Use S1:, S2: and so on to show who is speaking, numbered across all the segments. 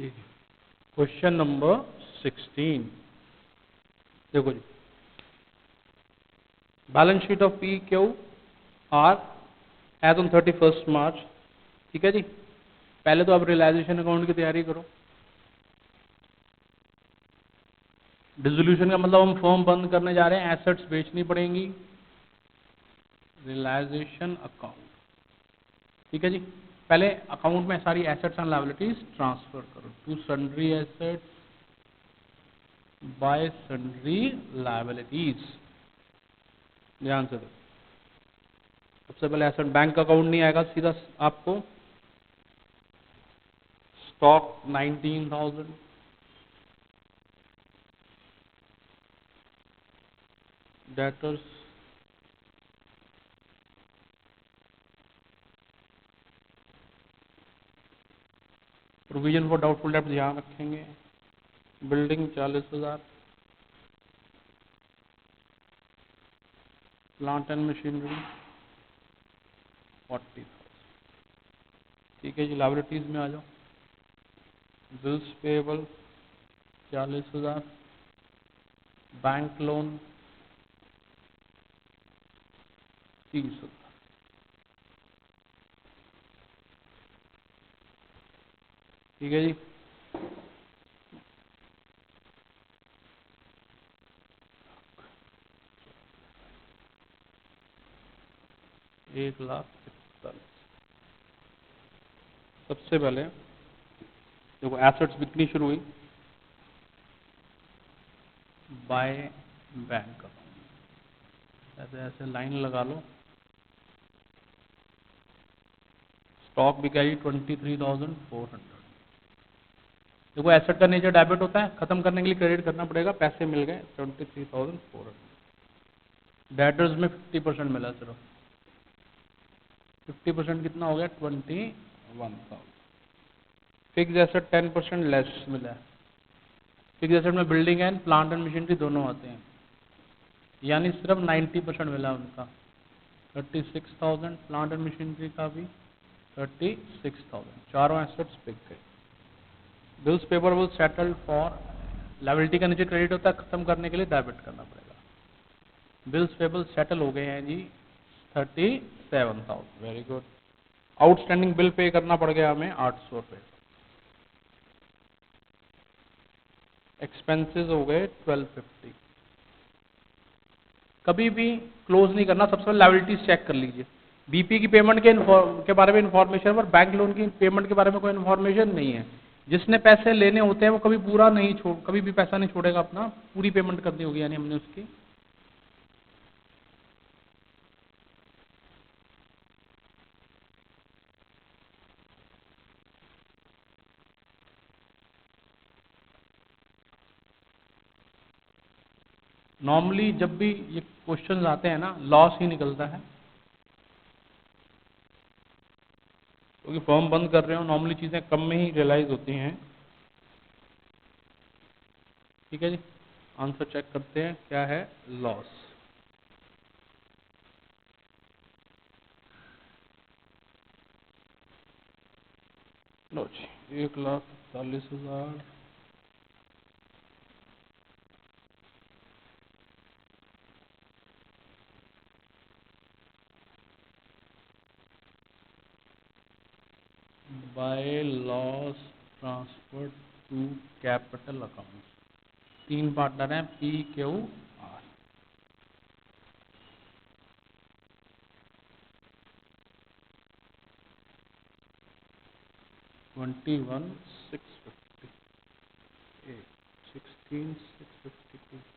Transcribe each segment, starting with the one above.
S1: Question number 16 देखो जी, balance sheet of P Q R as on 31 March. ठीक है जी, पहले तो आप रियलाइजेशन अकाउंट की तैयारी करो। डिसोल्यूशन का मतलब हम फॉर्म बंद करने जा रहे हैं, एसेट्स बेचनी पड़ेंगी। रियलाइजेशन अकाउंट, ठीक है जी। पहले अकाउंट में सारी एसेट्स एंड लायबिलिटीज ट्रांसफर करो to sundry assets by sundry liabilities. ध्यान से दो, सबसे पहले एसेट बैंक अकाउंट नहीं आएगा, सीधा आपको stock 19,000, debtors provision for doubtful debt ध्यान रखेंगे, बिल्डिंग 40,000, प्लांट एंड मशीनरी 40,000। ठीक है जी, लायबिलिटीज में आ जाओ। Bills payable 40,000, bank loan 30,000। ठीक है जी, एक लाख 41। सबसे पहले देखो एसेट्स बिकनी शुरू हुई बाय बैंक अकाउंट, ऐसे ऐसे लाइन लगा लो। स्टॉक बिका जी 23,400। देखो एसेट का नेचर डेबिट होता है, खत्म करने के लिए क्रेडिट करना पड़ेगा, पैसे मिल गए 23,400। डेटर्स में 50% मिला सिर्फ, 50% कितना हो गया 21,000। फिक्स एसेट 10% लेस मिला है। फिक्स एसेट में building and plant and machinery दोनों आते हैं, यानी सिर्फ 90% मिला उनका 36,000। प्लांट एंड मशीनरी का भी 36,000। चारों एसेट्स बिक गए। Bills paper will settled for, liability का नीचे क्रेडिट होता है, खत्म करने के लिए डेबिट करना पड़ेगा। बिल्स पेबल सेटल हो गए हैं जी 37,000। Very good. Outstanding bill pay करना पड़ गया हमें 800 रुपये। एक्सपेंसेस हो गए 1250। कभी भी क्लोज नहीं करना, सबसे पहले लायबिलिटीज चेक कर लीजिए। बीपी की पेमेंट के बारे में इन्फॉर्मेशन और बैंक लोन की पेमेंट के बारे में कोई इन्फॉर्मेशन नहीं है। जिसने पैसे लेने होते हैं वो कभी पूरा नहीं छोड़, कभी भी पैसा नहीं छोड़ेगा अपना, पूरी पेमेंट करनी होगी, यानी हमने उसकी। नॉर्मली जब भी ये क्वेश्चंस आते हैं ना, लॉस ही निकलता है, क्योंकि फॉर्म बंद कर रहे हो, नॉर्मली चीजें कम में ही रियलाइज होती हैं। ठीक है जी, आंसर चेक करते हैं क्या है लॉस। लो जी, 1,40,000 by loss transfer to capital account. तीन पार्टनर हैं, P Q R. $21,650, 16,652।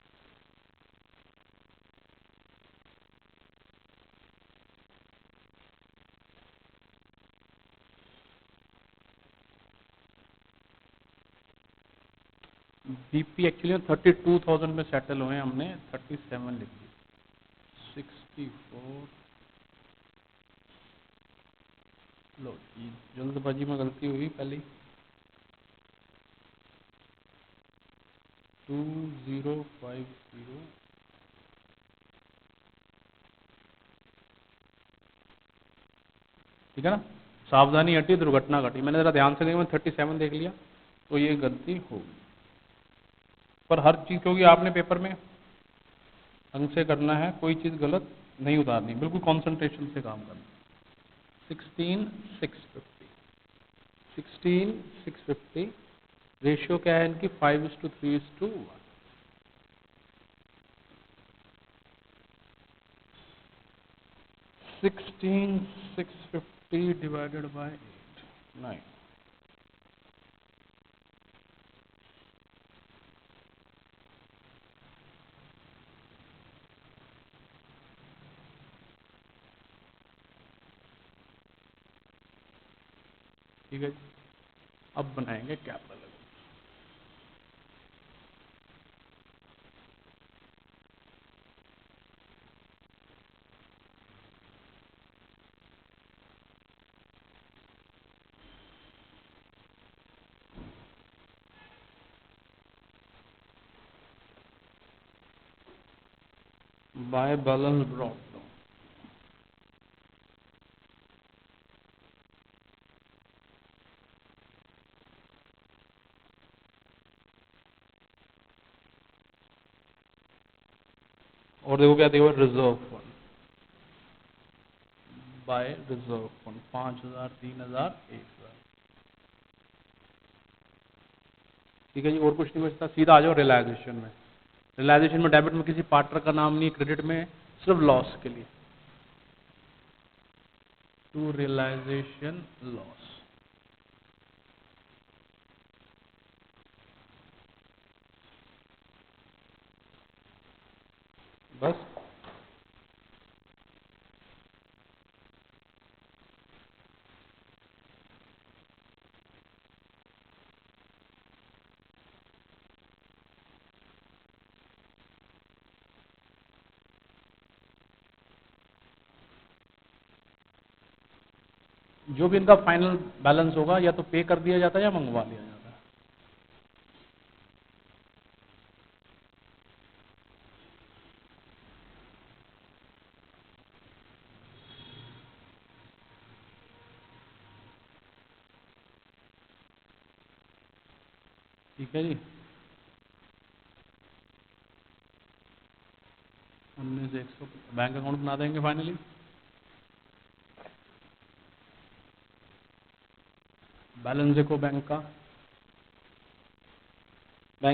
S1: BP actually 32,000 में सेटल हुए, हमने 37 लिख दी। 64। लो जी, जल्दबाजी में गलती हुई पहली। 2050। ठीक है ना, सावधानी हटी दुर्घटना घटी। मैंने जरा ध्यान से देखा, मैं 37 देख लिया, तो ये गलती होगी। पर हर चीज़, क्योंकि आपने पेपर में ढंग से करना है, कोई चीज़ गलत नहीं उतारनी, बिल्कुल कंसंट्रेशन से काम करना। 16,650, 16,650। रेशियो क्या है इनकी? 5:3:1। 16,650 divided by 8, 9। ठीक है, अब बनाएंगे capital. By balance brought down. और देखो क्या देखो, reserve fund by reserve fund 5,000, 3,000, 1,000। ठीक है जी, और कुछ नहीं बचता, सीधा आ जाओ रियलाइजेशन में। रियलाइजेशन में डेबिट में किसी पार्टनर का नाम नहीं, क्रेडिट में सिर्फ लॉस के लिए, टू रियलाइजेशन लॉस। बस जो भी इनका फाइनल बैलेंस होगा या तो पे कर दिया जाता है या मंगवा लिया जाता है। ठीक है जी, 19,100 बैंक अकाउंट बना देंगे फाइनली। बैलेंस देखो बैंक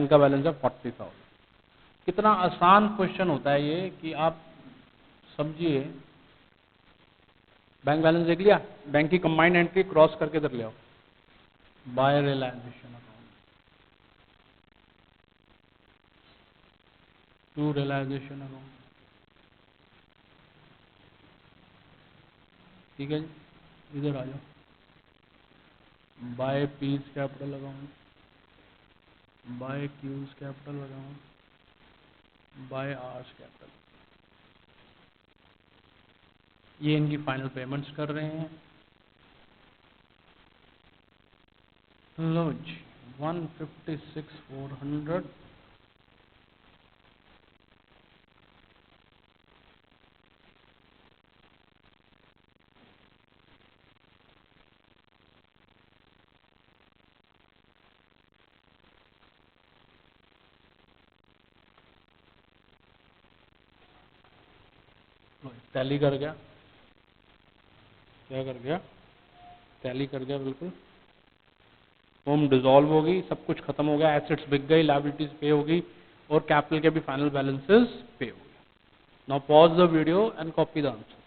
S1: का बैलेंस है 40,000। कितना आसान क्वेश्चन होता है ये कि आप समझिए। बैंक बैलेंस देख लिया, बैंक की कंबाइंड एंट्री क्रॉस करके इधर ले आओ, by realisation account, to realisation account. ठीक है जी, इधर आ जाओ, by P's capital account, by Q's capital account, by R's capital. ये इनकी फाइनल पेमेंट्स कर रहे हैं। लो जी, 156,400। टैली कर गया, क्या कर गया? टैली कर गया बिल्कुल। फॉर्म डिसॉल्व होगी, सब कुछ खत्म हो गया, एसेट्स बिक गई, लायबिलिटीज पे होगी और कैपिटल के भी फाइनल बैलेंसेस पे होगी। Now pause the video and copy the answer.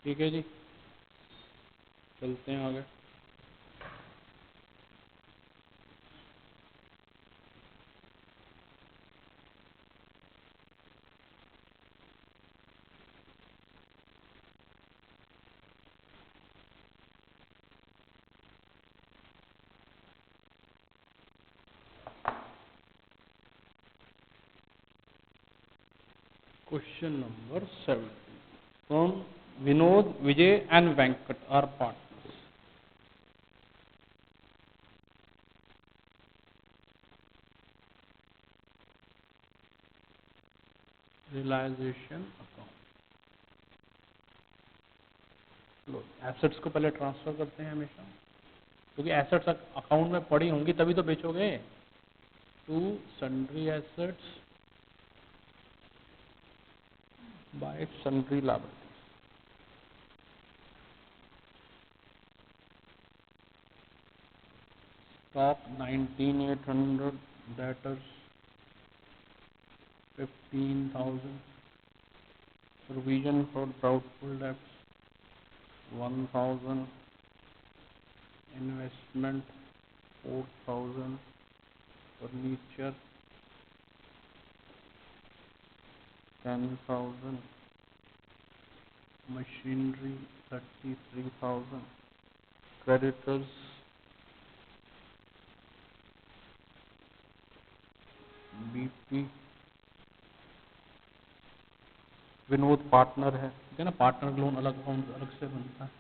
S1: ठीक है जी, चलते हैं आगे। Question number 7. From Vinod, Vijay and Venkat are partners. Realization account. Low assets को पहले ट्रांसफर करते हैं हमेशा, क्योंकि एसेट्स अकाउंट में पड़ी होंगी तभी तो बेचोगे. To sundry assets by sundry liabilities. Stock 19,800, debtors 15,000, provision for doubtful debts 1,000, investment 4,000, furniture 10,000, machinery 33,000, creditors BP. Vinod partner है, ठीक है ना. पार्टनर लोन अलग अकाउंट अलग से बनता है.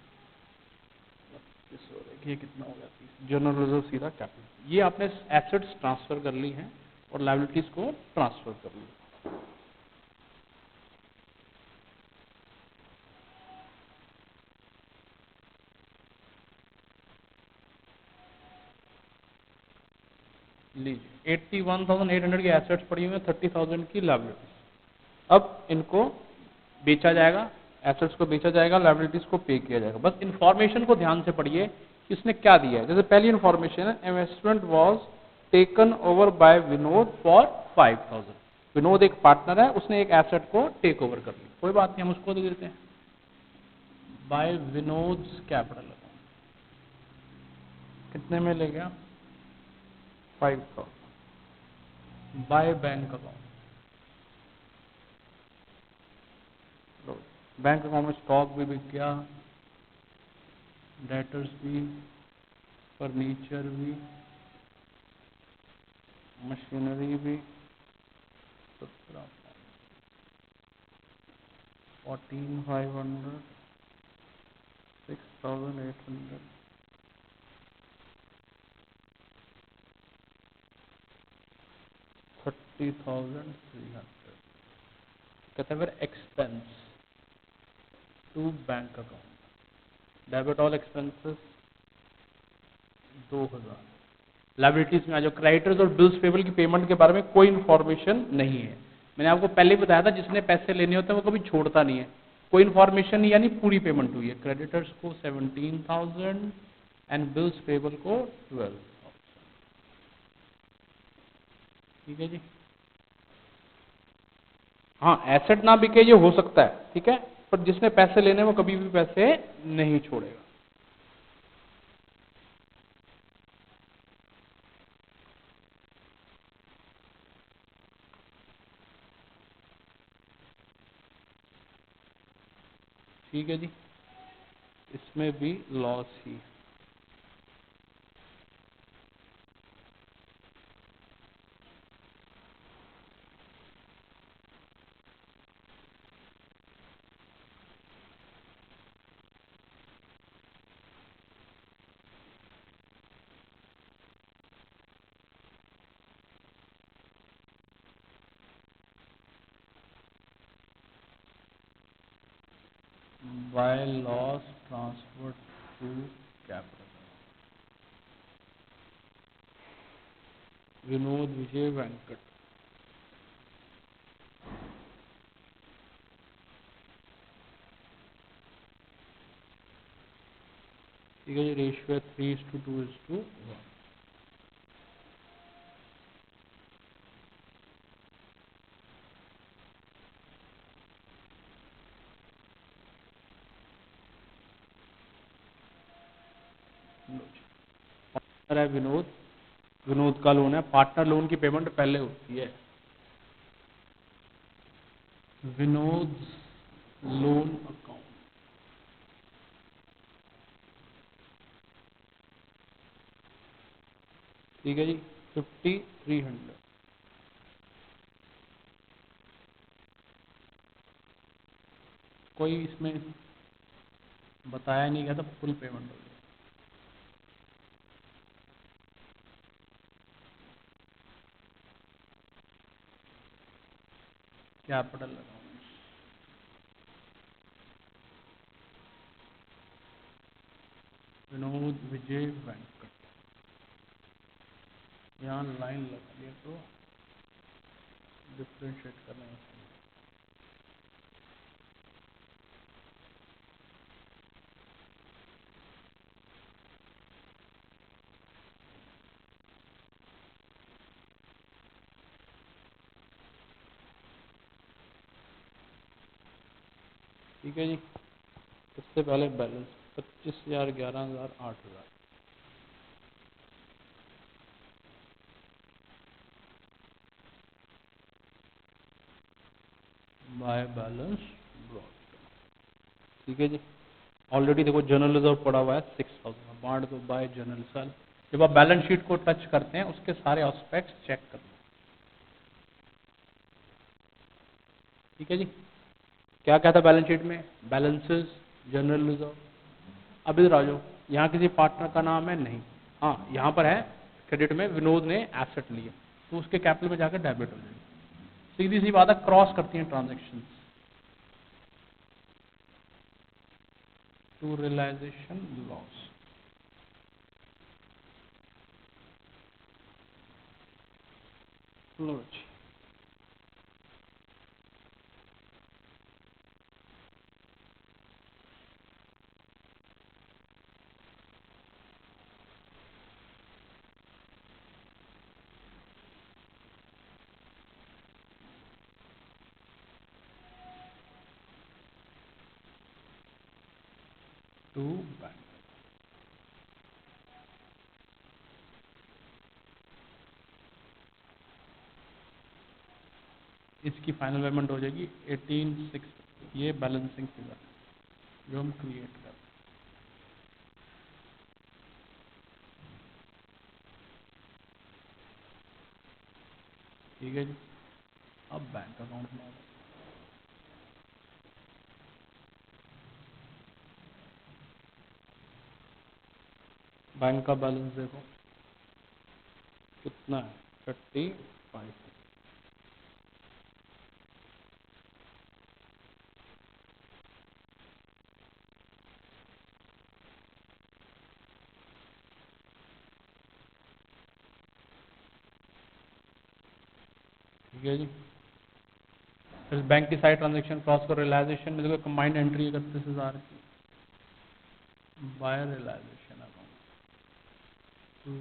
S1: ये कितना हो गया? जनरल रिजर्व सीधा कैपिटल. ये आपने एसेट्स ट्रांसफर कर ली हैं और लायबिलिटीज को ट्रांसफर कर ली. लीजिए 81,800 की एसेट्स पड़ी हुई है, 30,000 की लायबिलिटीज. अब इनको बेचा जाएगा, एसेट्स को बेचा जाएगा, लायबिलिटीज को पे किया जाएगा. बस इन्फॉर्मेशन को ध्यान से पढ़िए कि इसने क्या दिया है. जैसे पहली इन्फॉर्मेशन है, investment was taken over by Vinod for 5,000. Vinod एक पार्टनर है, उसने एक एसेट को टेक ओवर कर लिया. कोई बात नहीं, हम उसको दे देते हैं बाय विनोद कैपिटल. कितने में ले गया? 5,000. By bank account. Bank account में स्टॉक भी बिक गया, डेटर्स भी, फर्नीचर भी, मशीनरी भी. 14,500, 6,800, 30,300. कहते हैं फिर expense to bank account. Debit all expenses 2,000. Liabilities में आ जाओ. क्रेडिटर्स और बिल्स पेबल की पेमेंट के बारे में कोई इन्फॉर्मेशन नहीं है. मैंने आपको पहले ही बताया था, जिसने पैसे लेने होते हैं वो कभी छोड़ता नहीं है. कोई इन्फॉर्मेशन नहीं, यानी पूरी पेमेंट हुई है. क्रेडिटर्स को 17,000 एंड बिल्स पेबल को 12,000. ठीक है जी. हाँ, एसेट ना बिके ये हो सकता है, ठीक है, पर जिसने पैसे लेने वो कभी भी पैसे नहीं छोड़ेगा. ठीक है जी. इसमें भी लॉस ही. By loss transferred to capital. Vinod, Vijay, Venkat. ठीक है जी. रेशियो 3:2:1. पार्टनर है विनोद, विनोद का लोन है. पार्टनर लोन की पेमेंट पहले होती है. Vinod loan account. ठीक है जी. 5,300. कोई इसमें बताया नहीं गया था, फुल पेमेंट हो गई। कैपिटल अकाउंट, विनोद विजय वेंकट, यहाँ लाइन लगा दिया तो डिफ्रेंशिएट करना है। ठीक है जी। सबसे पहले बैलेंस 25,000, 11,000, 8,000। Bye balance broad. ठीक है जी। ऑलरेडी देखो जनरल रिजर्व पड़ा हुआ है 6,000, बांट दो बाय जनरल सेल। जब आप बैलेंस शीट को टच करते हैं उसके सारे एस्पेक्ट्स चेक कर लो। ठीक है जी। क्या क्या था बैलेंस शीट में? Balances, general reserve. अब इधर आ जाओ, यहाँ किसी पार्टनर का नाम है नहीं, हाँ यहाँ पर है क्रेडिट में विनोद ने एसेट लिए, तो उसके कैपिटल में जाकर डेबिट हो जाएगी। सीधी सी बात है, क्रॉस करती हैं ट्रांजेक्शन टू रियलाइजेशन लॉस। लो जी, टू बैंक। इसकी फाइनल पेमेंट हो जाएगी 18,600। ये बैलेंसिंग फिगर जो हम क्रिएट कर रहे हैं। ठीक है जी। अब बैंक अकाउंट में बैंक का बैलेंस देखो कितना है, 35। ठीक है जी। फिर बैंक की साइड ट्रांजेक्शन क्रॉस कर रियलाइजेशन में देखो कंबाइंड एंट्री 31,000 की, by realisation account to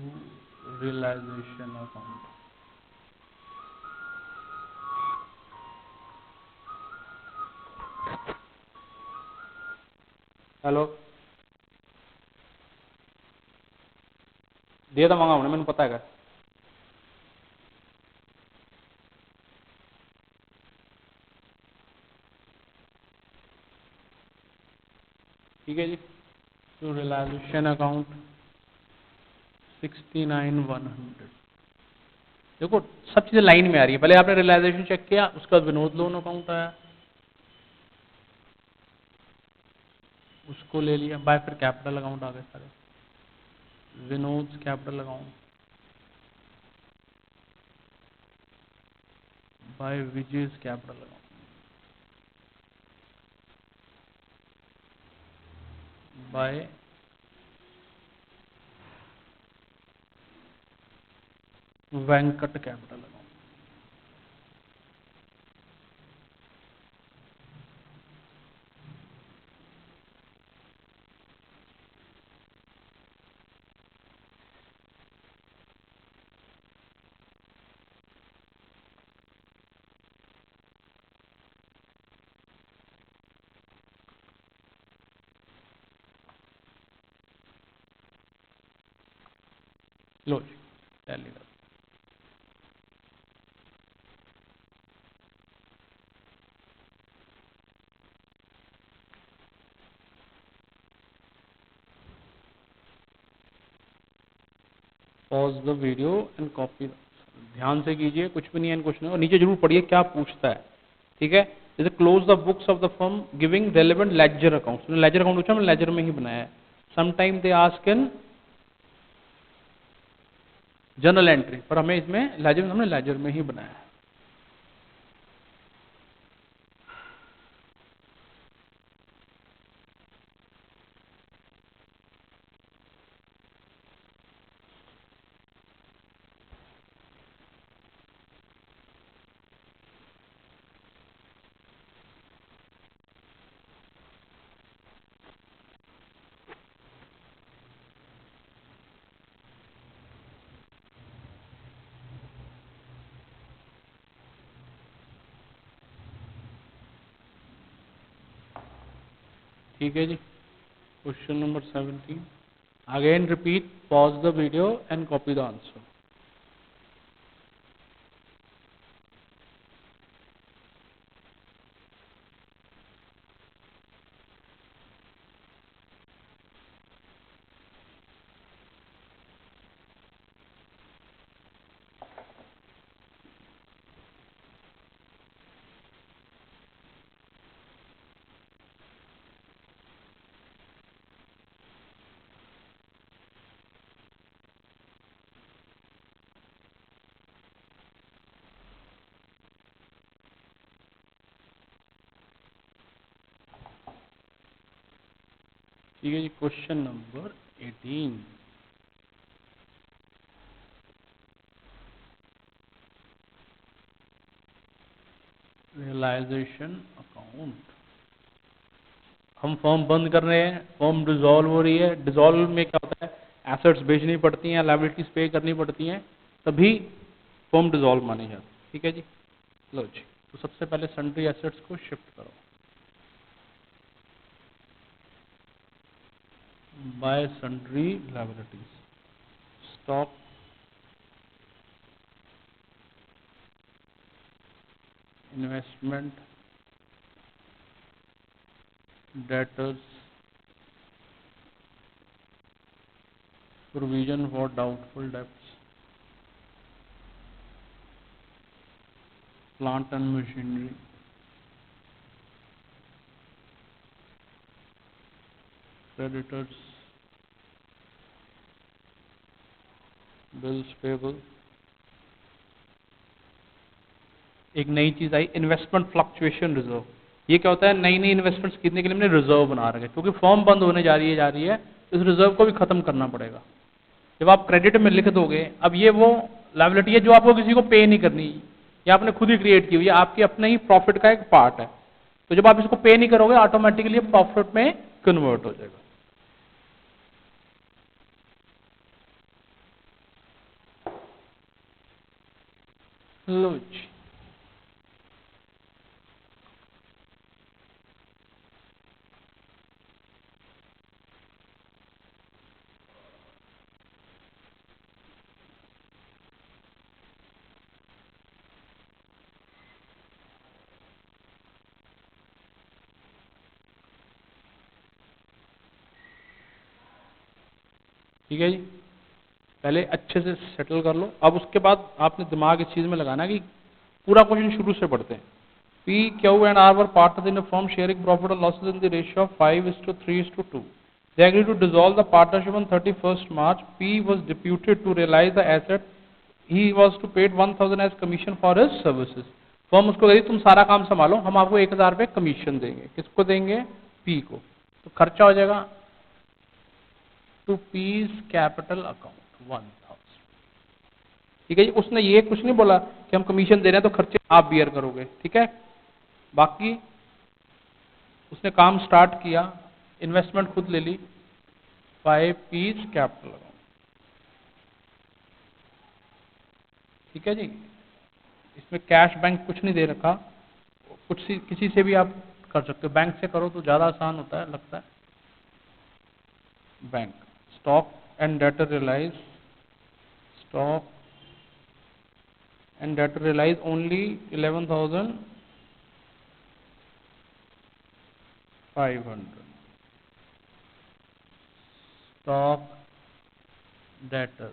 S1: realisation account. Hello, दिया था मंगा मैंने पता है। ठीक है जी। तो रियलाइजेशन अकाउंट 69,100। देखो सब चीजें लाइन में आ रही है। पहले आपने रियलाइजेशन चेक किया, उसके बाद विनोद लोन अकाउंट आया, उसको ले लिया, बाय फिर कैपिटल अकाउंट आ गए सारे, Vinod capital account, by Vijay's capital account, by Venkat capital account. लो जी, टैली कर। Pause the video and copy. ध्यान से कीजिए, कुछ भी नहीं है, कुछ नहीं, और नीचे जरूर पढ़िए क्या पूछता है। ठीक है। जैसे close the books of the firm giving relevant ledger account, ledger account पूछा, हमने लेजर में ही बनाया है। Sometime they ask in journal entry, पर हमें इसमें लेजर, हमने लेजर में ही बनाया है। ठीक है जी, question number 17। Again repeat, pause the video and copy the answer. ठीक है जी, क्वेश्चन नंबर 18। Realisation account. हम फॉर्म बंद कर रहे हैं, फॉर्म डिसॉल्व हो रही है। डिसॉल्व में क्या होता है, एसेट्स बेचनी पड़ती हैं, लायबिलिटीज पे करनी पड़ती हैं, तभी फॉर्म डिसॉल्व मानी जाती है। ठीक है जी, लो जी, तो सबसे पहले सन्ड्री एसेट्स को शिफ्ट करो। Bye sundry liabilities, stock, investment, debtors, provision for doubtful debts, plant and machinery, creditors, bills payable. एक नई चीज आई, इन्वेस्टमेंट फ्लक्चुएशन रिजर्व। ये क्या होता है, नई नई इन्वेस्टमेंट्स खरीदने के लिए हमने रिजर्व बना रखे, क्योंकि फॉर्म बंद होने जा रही है, तो इस रिजर्व को भी खत्म करना पड़ेगा। जब आप क्रेडिट में लिख दोगे, अब ये वो लायबिलिटी है जो आपको किसी को पे नहीं करनी, या आपने खुद ही क्रिएट की हुई है, आपकी अपने ही प्रॉफिट का एक पार्ट है। तो जब आप इसको पे नहीं करोगे, ऑटोमेटिकली प्रॉफिट में कन्वर्ट हो जाएगा। लो जी, ठीक है जी, पहले अच्छे से सेटल कर लो। अब उसके बाद आपने दिमाग इस चीज में लगाना है कि पूरा क्वेश्चन शुरू से पढ़ते हैं। P, Q and R were partners in a firm sharing profit or losses in the ratio of 5:3:2. They agreed to dissolve the partnership on 31st March. P was deputed to realize the asset. He was to paid 1,000 as commission for his services. Firm उसको कही तुम सारा काम संभालो, हम आपको 1,000 रुपये commission देंगे। किसको देंगे? P को। तो खर्चा हो जाएगा टू P's कैपिटल अकाउंट 1,000। ठीक है जी, उसने ये कुछ नहीं बोला कि हम कमीशन दे रहे हैं तो खर्चे आप बियर करोगे। ठीक है, बाकी उसने काम स्टार्ट किया, इन्वेस्टमेंट खुद ले ली, 5 P's कैपिटल अकाउंट। ठीक है जी, इसमें कैश बैंक कुछ नहीं दे रखा, कुछ किसी से भी आप कर सकते हो, बैंक से करो तो ज्यादा आसान होता है लगता है। Bank, stock and debtor realise, stock and debtor realise only 11,500। stock debtor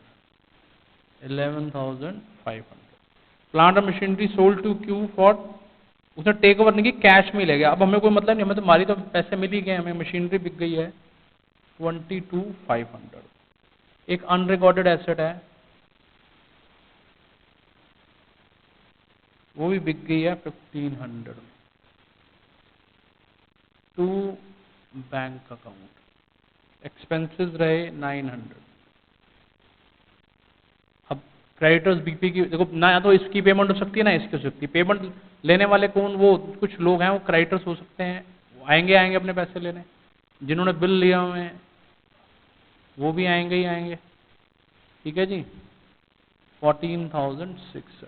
S1: 11,500. Plant and machinery sold to Q for उसने टेक ओवर नहीं की, कैश में ही ले गया। अब हमें कोई मतलब नहीं, हमें तो हमारी तो पैसे मिल ही गए, हमें मशीनरी बिक गई है 22,500। एक अनरिकॉर्डेड एसेट है, वो भी बिक गई है 1,500। टू बैंक अकाउंट, एक्सपेंसेस रहे 900। अब क्रेडिटर्स बीपी की देखो ना, या तो इसकी पेमेंट हो सकती है ना इसकी हो सकती है। पेमेंट लेने वाले कौन, वो कुछ लोग हैं वो क्रेडिटर्स हो सकते हैं, वो आएंगे अपने पैसे लेने। जिन्होंने बिल लिया हुए हैं वो भी आएंगे ही आएंगे। ठीक है जी, 14,600।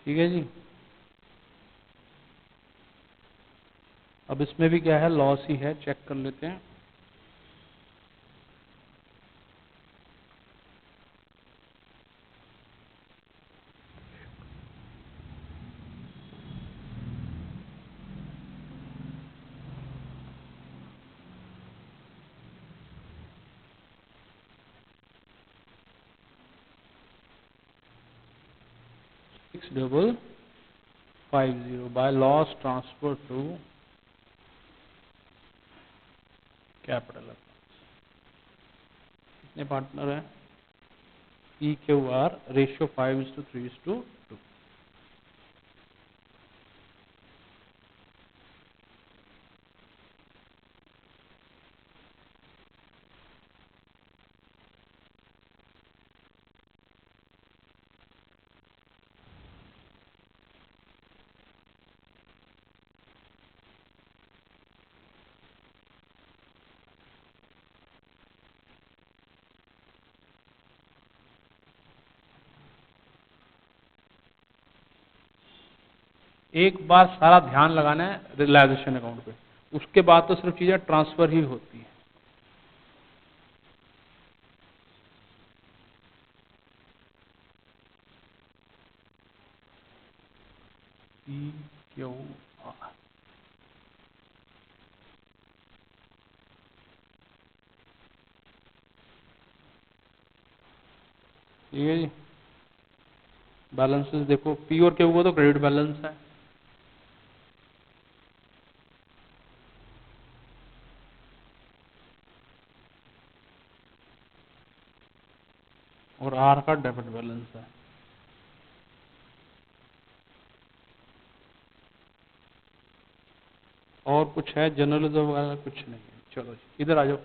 S1: ठीक है जी, अब इसमें भी क्या है, लॉस ही है, चेक कर लेते हैं। Six double 50 by loss transfer to capital. कितने पार्टनर है, ई क्यू आर, रेशियो 5:3:2। एक बार सारा ध्यान लगाना है रियलाइजेशन अकाउंट पे, उसके बाद तो सिर्फ चीजें ट्रांसफर ही होती है। ई क्यू आर, ठीक है जी। बैलेंसेस देखो, पी और क्यू को तो क्रेडिट बैलेंस है, और आर का डेबिट बैलेंस है। और कुछ है जर्नलिज्म वगैरह कुछ नहीं है। चलो जी इधर आ जाओ,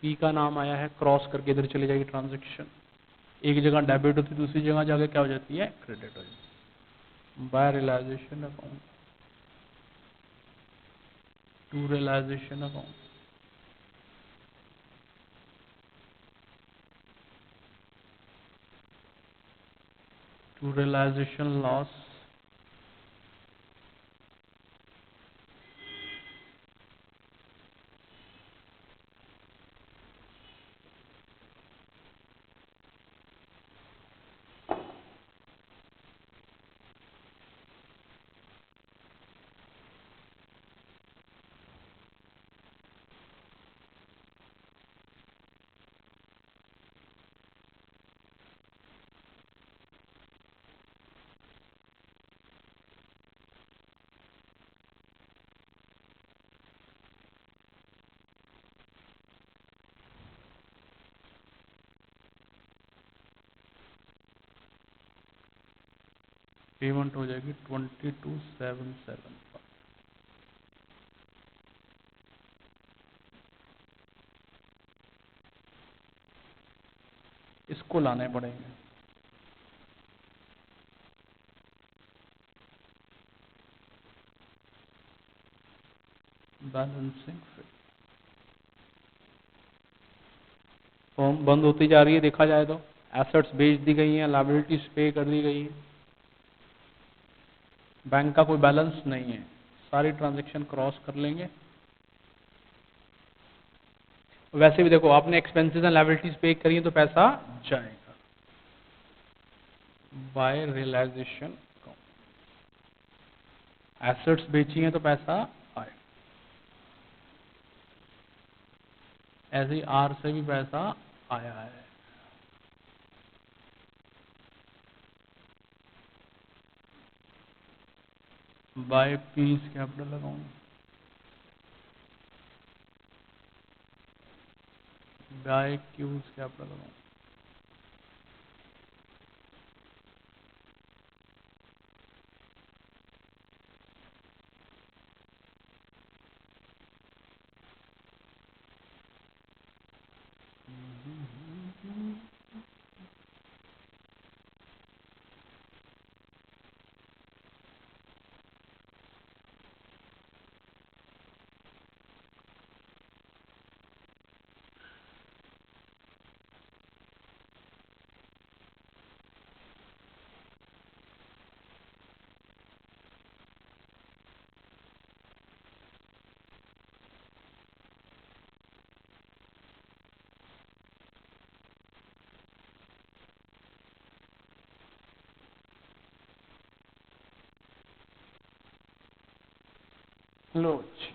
S1: पी का नाम आया है, क्रॉस करके इधर चली जाएगी ट्रांजेक्शन। एक जगह डेबिट होती है, दूसरी जगह जाके क्या हो जाती है, क्रेडिट हो जाती है। By realisation account to realisation account, to realisation loss, payment हो जाएगी 22,775। इसको लाने पड़ेंगे। बैलेंसिंग फॉर्म बंद होती जा रही है, देखा जाए तो एसेट्स बेच दी गई हैं, लायबिलिटीज पे कर दी गई है, बैंक का कोई बैलेंस नहीं है। सारी ट्रांजैक्शन क्रॉस कर लेंगे। वैसे भी देखो आपने एक्सपेंसेस एंड लायबिलिटीज पे करी है तो पैसा जाएगा। बाय रियलाइजेशन एसेट्स बेची हैं तो पैसा आएगा। ऐसे ही आर से भी पैसा आया है। बाय पीस कैपिटल लगाऊंगा, बाय क्यूज कैपिटल लगाऊंगा। लो जी।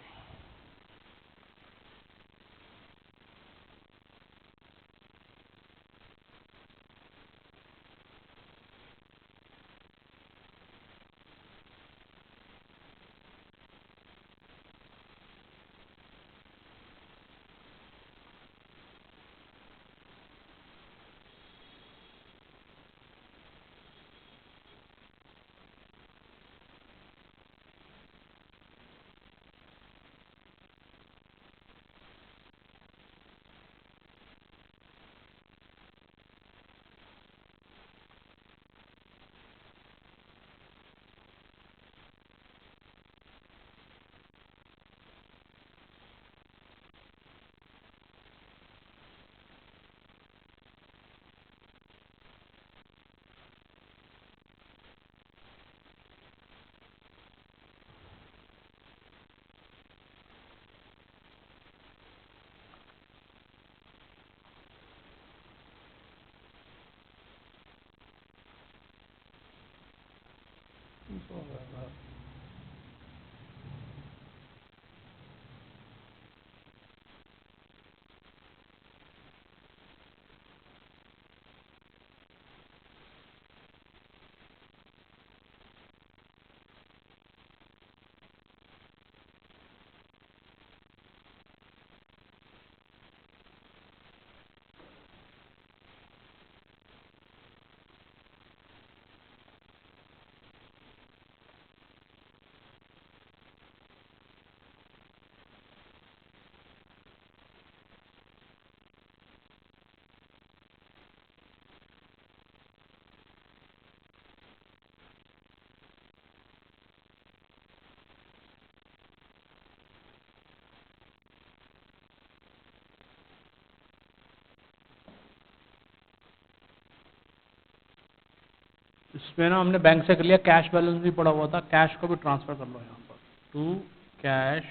S1: इसमें ना हमने बैंक से कर लिया, कैश बैलेंस भी पड़ा हुआ था, कैश को भी ट्रांसफर कर लो यहाँ पर टू कैश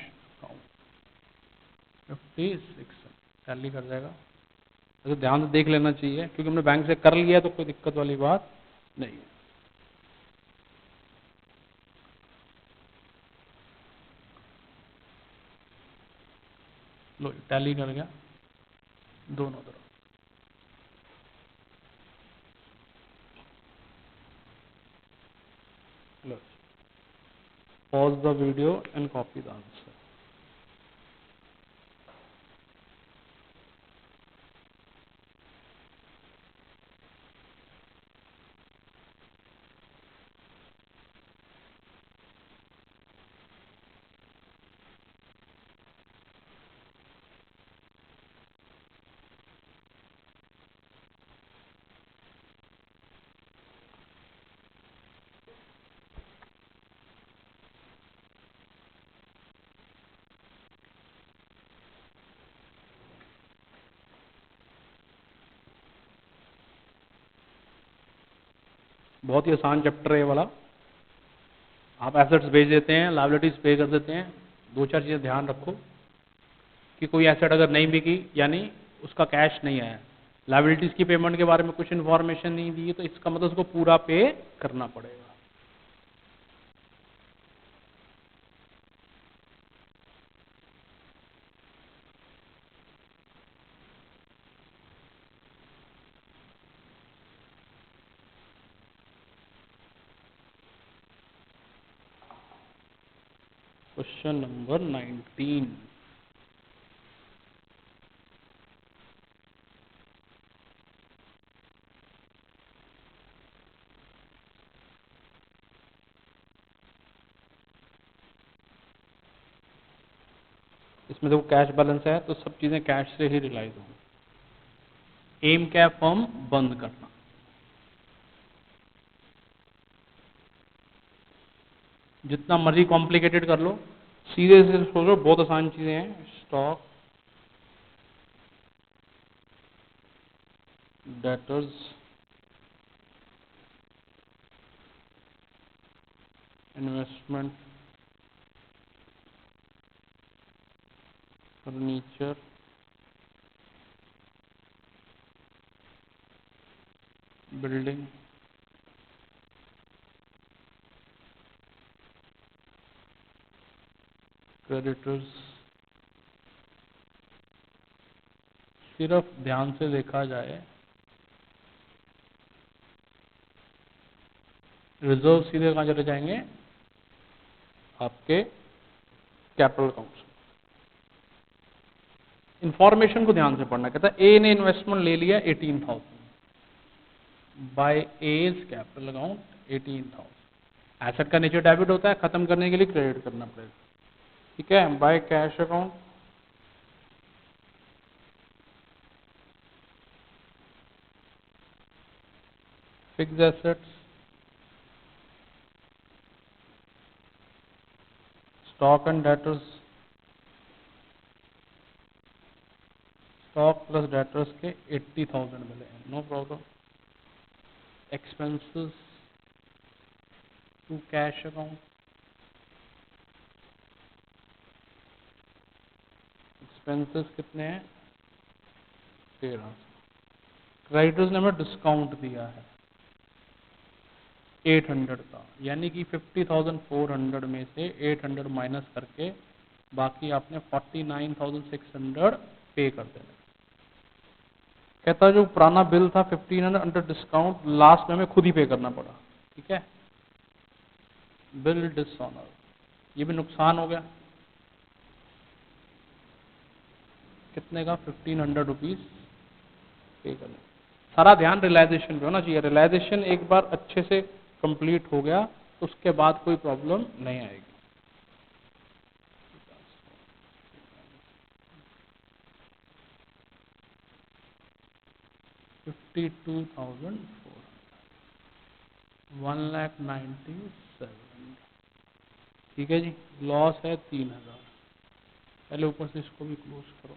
S1: अकाउंट 56 टैली कर जाएगा। तो ध्यान से देख लेना चाहिए क्योंकि हमने बैंक से कर लिया तो कोई दिक्कत वाली बात नहीं है। लो टैली कर गया दोनों तरफ। लो pause the video and copy the answer. बहुत ही आसान चैप्टर है ये वाला। आप एसेट्स भेज देते हैं, लायबिलिटीज पे कर देते हैं। दो चार चीजें ध्यान रखो कि कोई एसेट अगर नहीं बिकी यानी उसका कैश नहीं आया, लायबिलिटीज की पेमेंट के बारे में कुछ इन्फॉर्मेशन नहीं दी, तो इसका मतलब उसको पूरा पे करना पड़ेगा। Question number 19। इसमें देखो कैश बैलेंस है तो सब चीजें कैश से ही रिलाइज होंगी। एम क्या है? फर्म बंद करना। जितना मर्जी कॉम्प्लिकेटेड कर लो, सीधे से सोचो, बहुत आसान चीजें हैं। Stock, debtors, investment, furniture, building, creditors. सिर्फ ध्यान से देखा जाए, रिजर्व सीधे कहां चले जाएंगे? आपके कैपिटल अकाउंट। इंफॉर्मेशन को ध्यान से पढ़ना। कहता है ए ने इन्वेस्टमेंट ले लिया 18,000 by as capital account 18,000। Asset का नेचर डेबिट होता है, खत्म करने के लिए क्रेडिट करना पड़ेगा। ठीक है, by cash account, fix assets, stock and debtors, stock plus debtors के 80,000 मिले, no problem. Expenses to cash account, expenses कितने हैं? 13। क्रेडिटर्स ने हमें डिस्काउंट दिया है 800 का, यानी कि 50,400 में से 800 माइनस करके बाकी आपने 49,600 पे कर देना। कहता है जो पुराना बिल था 1500 अंडर डिस्काउंट, लास्ट में हमें खुद ही पे करना पड़ा। ठीक है, बिल डिसऑनर, ये भी नुकसान हो गया। कितने का? 1500 रुपीज पे करना। सारा ध्यान रियलाइजेशन पे होना चाहिए। रियलाइजेशन एक बार अच्छे से कंप्लीट हो गया तो उसके बाद कोई प्रॉब्लम नहीं आएगी। $52,400, 1,97,000। ठीक है जी, लॉस है 3,000। पहले ऊपर से इसको भी क्लोज करो।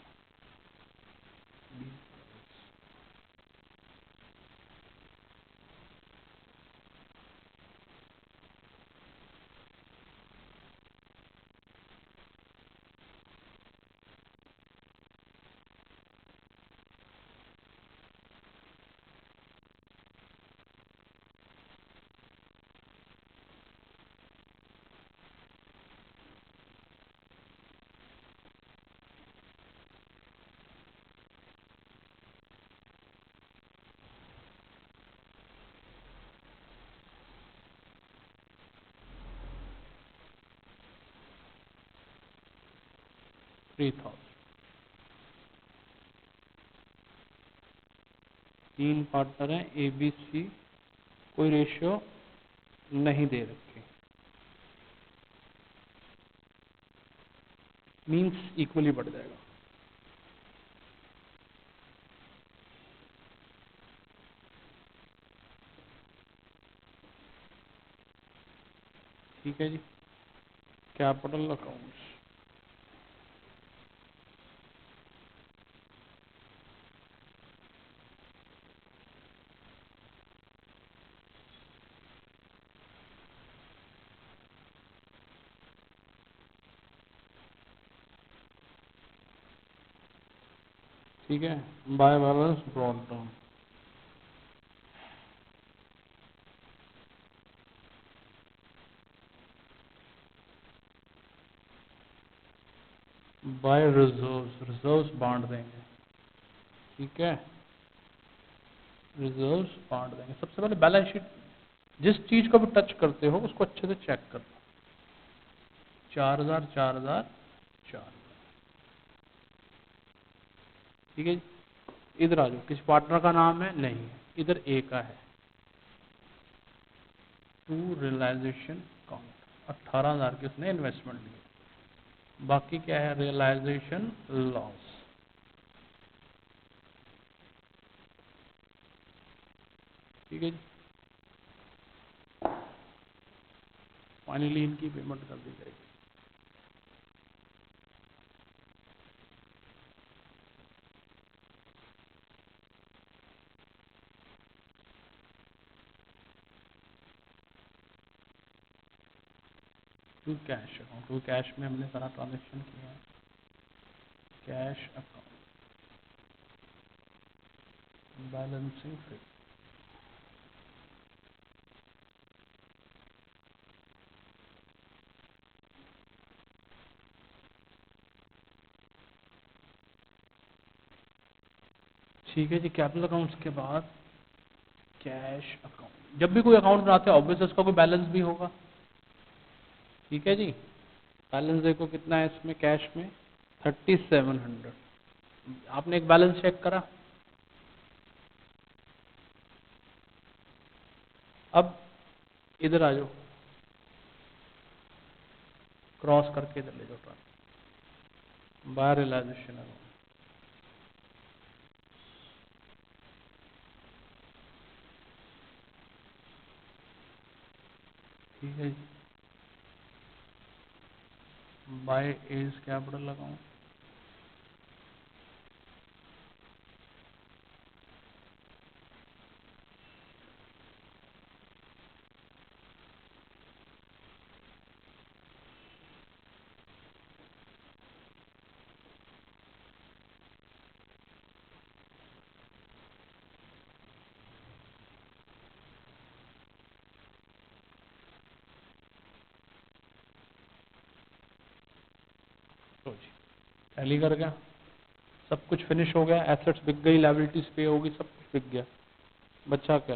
S1: 3,000। 3 पार्टनर हैं, ए बी सी, कोई रेशियो नहीं दे रखे, मीन्स इक्वली बढ़ जाएगा। ठीक है जी, कैपिटल अकाउंट्स। ठीक है, by balance brought down. By reserves बांट देंगे। ठीक है, रिजर्व्स बांट देंगे। सबसे पहले बैलेंस शीट जिस चीज को भी टच करते हो उसको अच्छे से चेक कर लो। 4000 4000 4। ठीक है, इधर आ जाओ। किस पार्टनर का नाम है? नहीं है, इधर ए का है। टू रियलाइजेशन अकाउंट 18,000 की उसने इन्वेस्टमेंट ली। बाकी क्या है? Realisation loss. ठीक है जी, फाइनली इनकी पेमेंट कर दी जाएगी। To cash account, to cash में हमने सारा ट्रांजेक्शन किया है। कैश अकाउंट बैलेंसिंग फिर। ठीक है जी, कैपिटल अकाउंट्स के बाद कैश अकाउंट। जब भी कोई अकाउंट बनाते हैं ऑब्वियस उसका कोई बैलेंस भी होगा। ठीक है जी, बैलेंस देखो कितना है इसमें कैश में? 3700। आपने एक बैलेंस चेक करा? अब इधर आ जाओ, क्रॉस करके इधर ले जाओ। By realisation account. ठीक है जी, बाय एज कैपिटल अकाउंट। तो जी, टैली कर गया, सब कुछ फिनिश हो गया। एसेट्स बिक गई, लायबिलिटीज पे होगी, सब कुछ बिक गया। बचा क्या?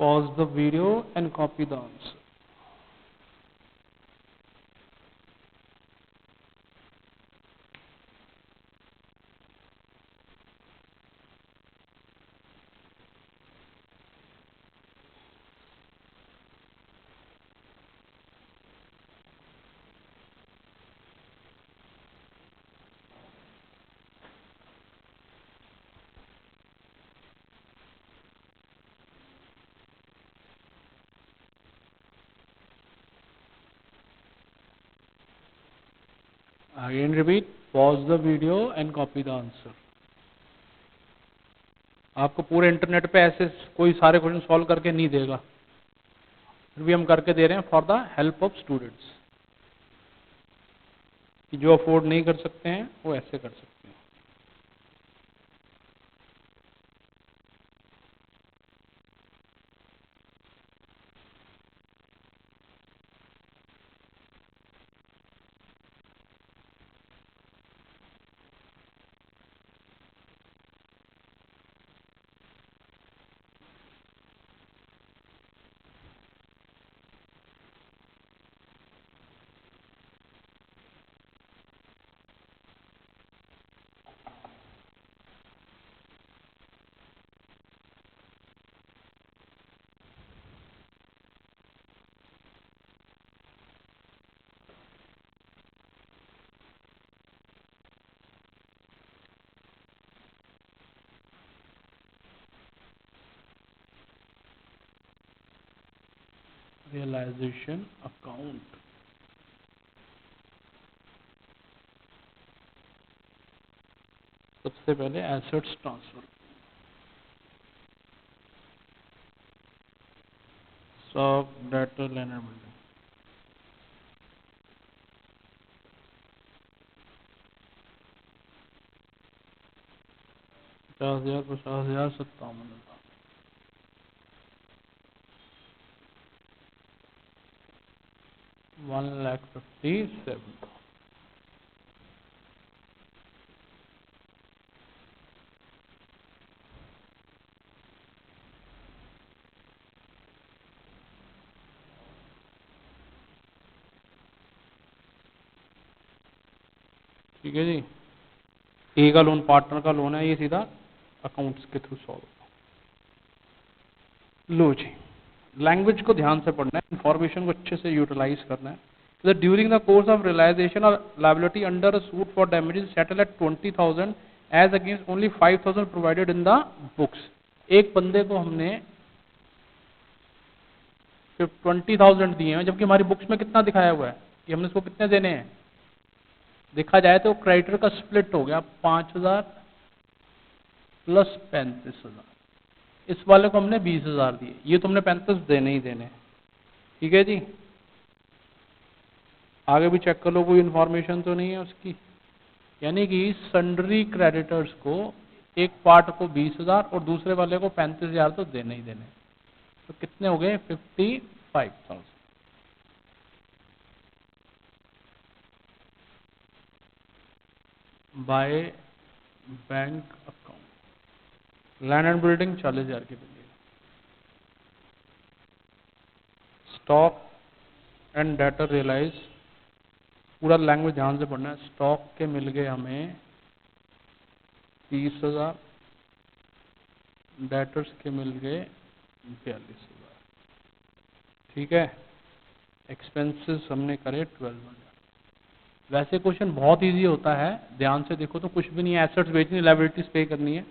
S1: Pause the video and copy the answer. Again repeat, pause the video and copy the answer. आपको पूरे इंटरनेट पे ऐसे कोई सारे क्वेश्चन सॉल्व करके नहीं देगा, फिर भी हम करके दे रहे हैं for the help of students, कि जो अफोर्ड नहीं कर सकते हैं वो ऐसे कर सकते हैं। रियलाइजेशन अकाउंट, सबसे पहले एसेट्स ट्रांसफर, सब डेटर लेनर बिल्डिंग। 50,000, 50,000, 57,000। 1,57,000। ठीक है जी। ए का लोन पार्टनर का लोन है, ये सीधा अकाउंट्स के थ्रू सॉल्व। लो जी, लैंग्वेज को ध्यान से पढ़ना है, इंफॉर्मेशन को अच्छे से यूटिलाइज करना है। So that during the course of realization or liability under a suit for damages settle at 20,000 as against only 5,000 provided in the books। एक बंदे को हमने 20,000 दिए हैं, जबकि हमारी बुक्स में कितना दिखाया हुआ है कि हमने इसको कितने देने हैं। देखा जाए तो क्रेडिटर का स्प्लिट हो गया 5,000 प्लस 35,000। इस वाले को हमने 20,000 दिए, ये तुमने 35 देने ही देने। ठीक है जी, आगे भी चेक कर लो, कोई इन्फॉर्मेशन तो नहीं है उसकी। यानी कि सन्ड्री क्रेडिटर्स को एक पार्ट को 20,000 और दूसरे वाले को 35,000 तो देने ही देने। तो कितने हो गए 55,000। By bank account. Land and building 40,000 की मिली। स्टॉक एंड डेटर रियलाइज, पूरा लैंग्वेज ध्यान से पढ़ना है। स्टॉक के मिल गए हमें 30,000, डेटर्स के मिल गए 42,000। ठीक है, एक्सपेंसेस हमने करे 12,000। वैसे क्वेश्चन बहुत इजी होता है, ध्यान से देखो तो कुछ भी नहीं है, एसेट्स बेचनी, लायबिलिटीज पे करनी है।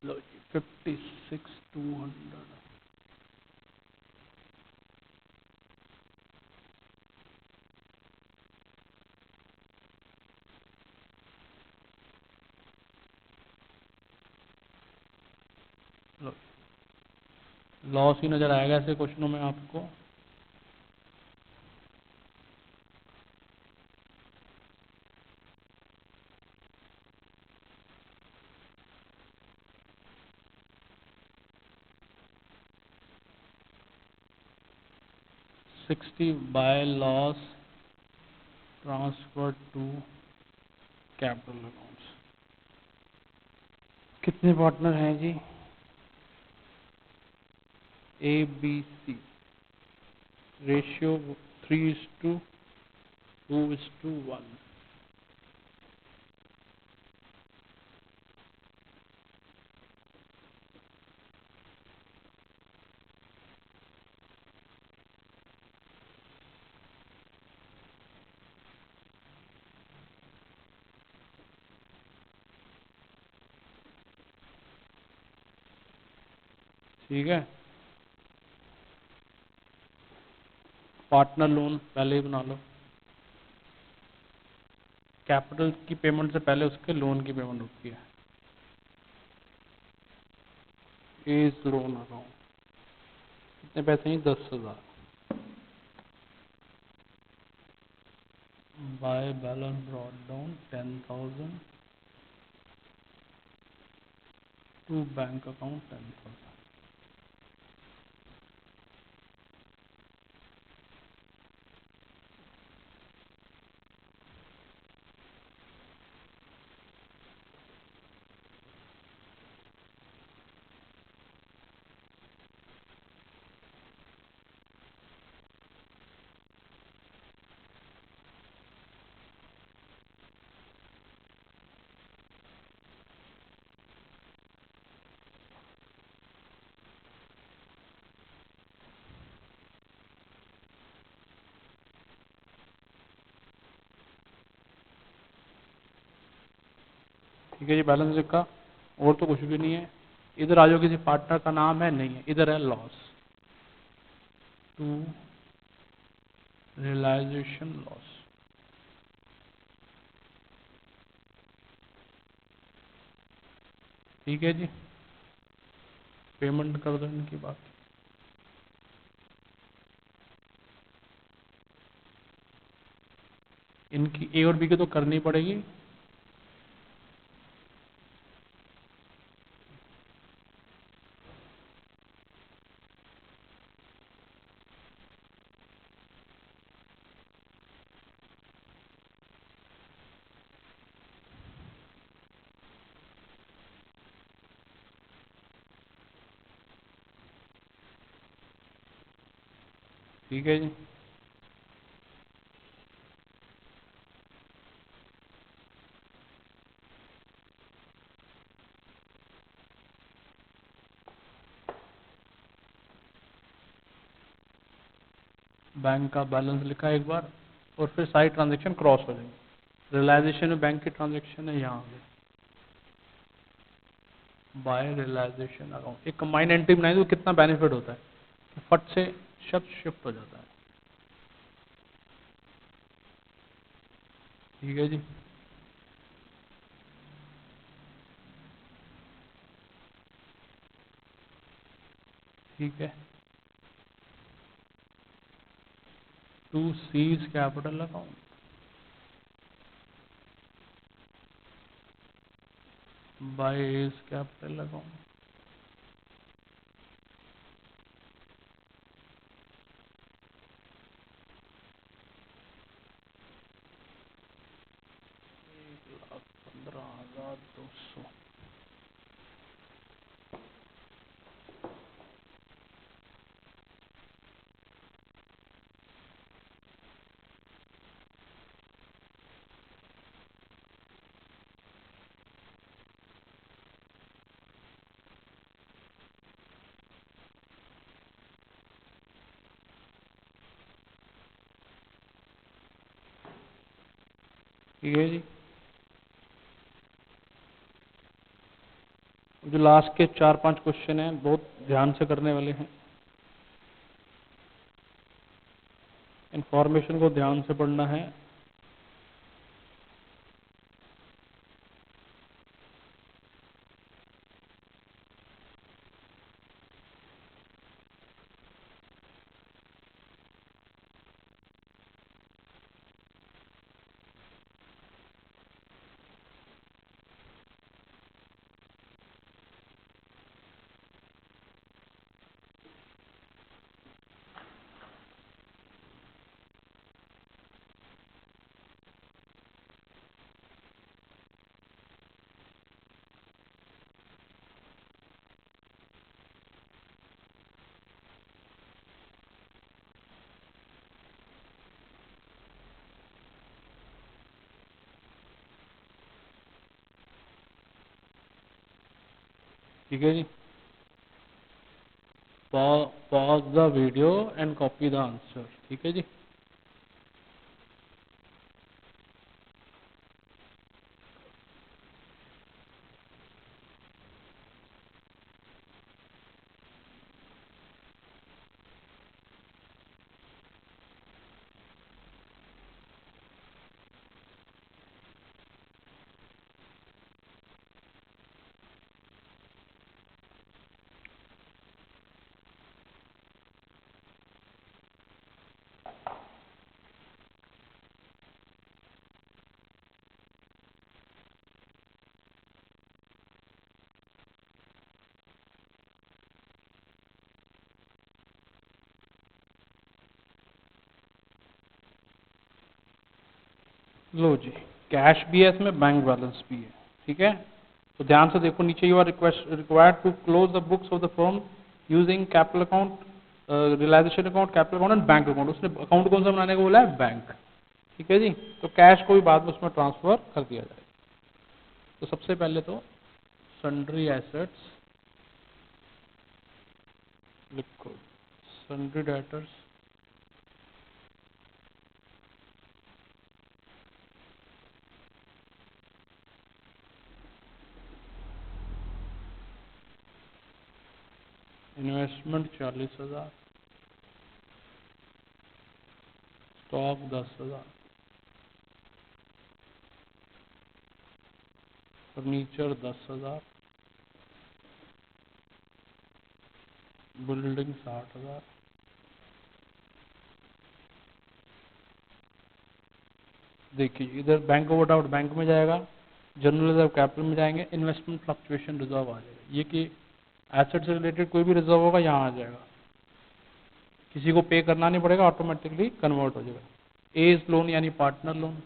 S1: लो जी 56,200। लॉस ही नजर आएगा ऐसे क्वेश्चनों में आपको। Sixty by loss transfer to capital accounts. कितने पार्टनर हैं जी? A B C, ratio 3:2:1। ठीक है, पार्टनर लोन पहले ही बना लो। कैपिटल की पेमेंट से पहले उसके लोन की पेमेंट होती है। इस लोन अकाउंट कितने पैसे हैं? 10,000। By balance brought down 10,000 to bank account 10,000। ठीक है जी, बैलेंस शीट का और तो कुछ भी नहीं है। इधर आ जाओ, किसी पार्टनर का नाम है नहीं है, इधर है लॉस टू रियलाइजेशन लॉस। ठीक है जी, पेमेंट कर दो इनकी बात। इनकी ए और बी की तो करनी पड़ेगी, ठीक है जी। बैंक का बैलेंस लिखा है एक बार, और फिर सारी ट्रांजेक्शन क्रॉस हो जाएंगी। रियलाइजेशन में बैंक की ट्रांजेक्शन है यहाँ पे, बाय रियलाइजेशन अकाउंट, एक कंबाइंड एंट्री बनाई तो कितना बेनिफिट होता है कि फट से शब्द शिफ्ट हो जाता है। ठीक है जी। ठीक है, to C's capital account, by is capital account, $15,200। ठीक है जी। जो लास्ट के 4-5 क्वेश्चन हैं बहुत ध्यान से करने वाले हैं, इंफॉर्मेशन को ध्यान से पढ़ना है। ठीक है जी। Pause the video and copy the answer. ठीक है जी। लो जी, कैश भी है इसमें, बैंक बैलेंस भी है। ठीक है, तो ध्यान से देखो नीचे, you are required to close the books of the firm using capital account, realisation account, capital account and bank account. उसने अकाउंट कौन सा बनाने को बोला है? बैंक। ठीक है जी, तो कैश को भी बाद में उसमें ट्रांसफर कर दिया जाए। तो सबसे पहले तो सन्ड्री एसेट्स लिखो, sundry debtors, investment 40,000, stock 10,000, furniture 10,000, building 60,000। देखिए इधर बैंक ओवर आउट बैंक में जाएगा, जनरल रिजर्व कैपिटल में जाएंगे, इन्वेस्टमेंट फ्लक्चुएशन रिजर्व आ जाएगा। ये कि एसेट से रिलेटेड कोई भी रिजर्व होगा यहाँ आ जाएगा, किसी को पे करना नहीं पड़ेगा, ऑटोमेटिकली कन्वर्ट हो जाएगा। एज लोन यानी पार्टनर लोन,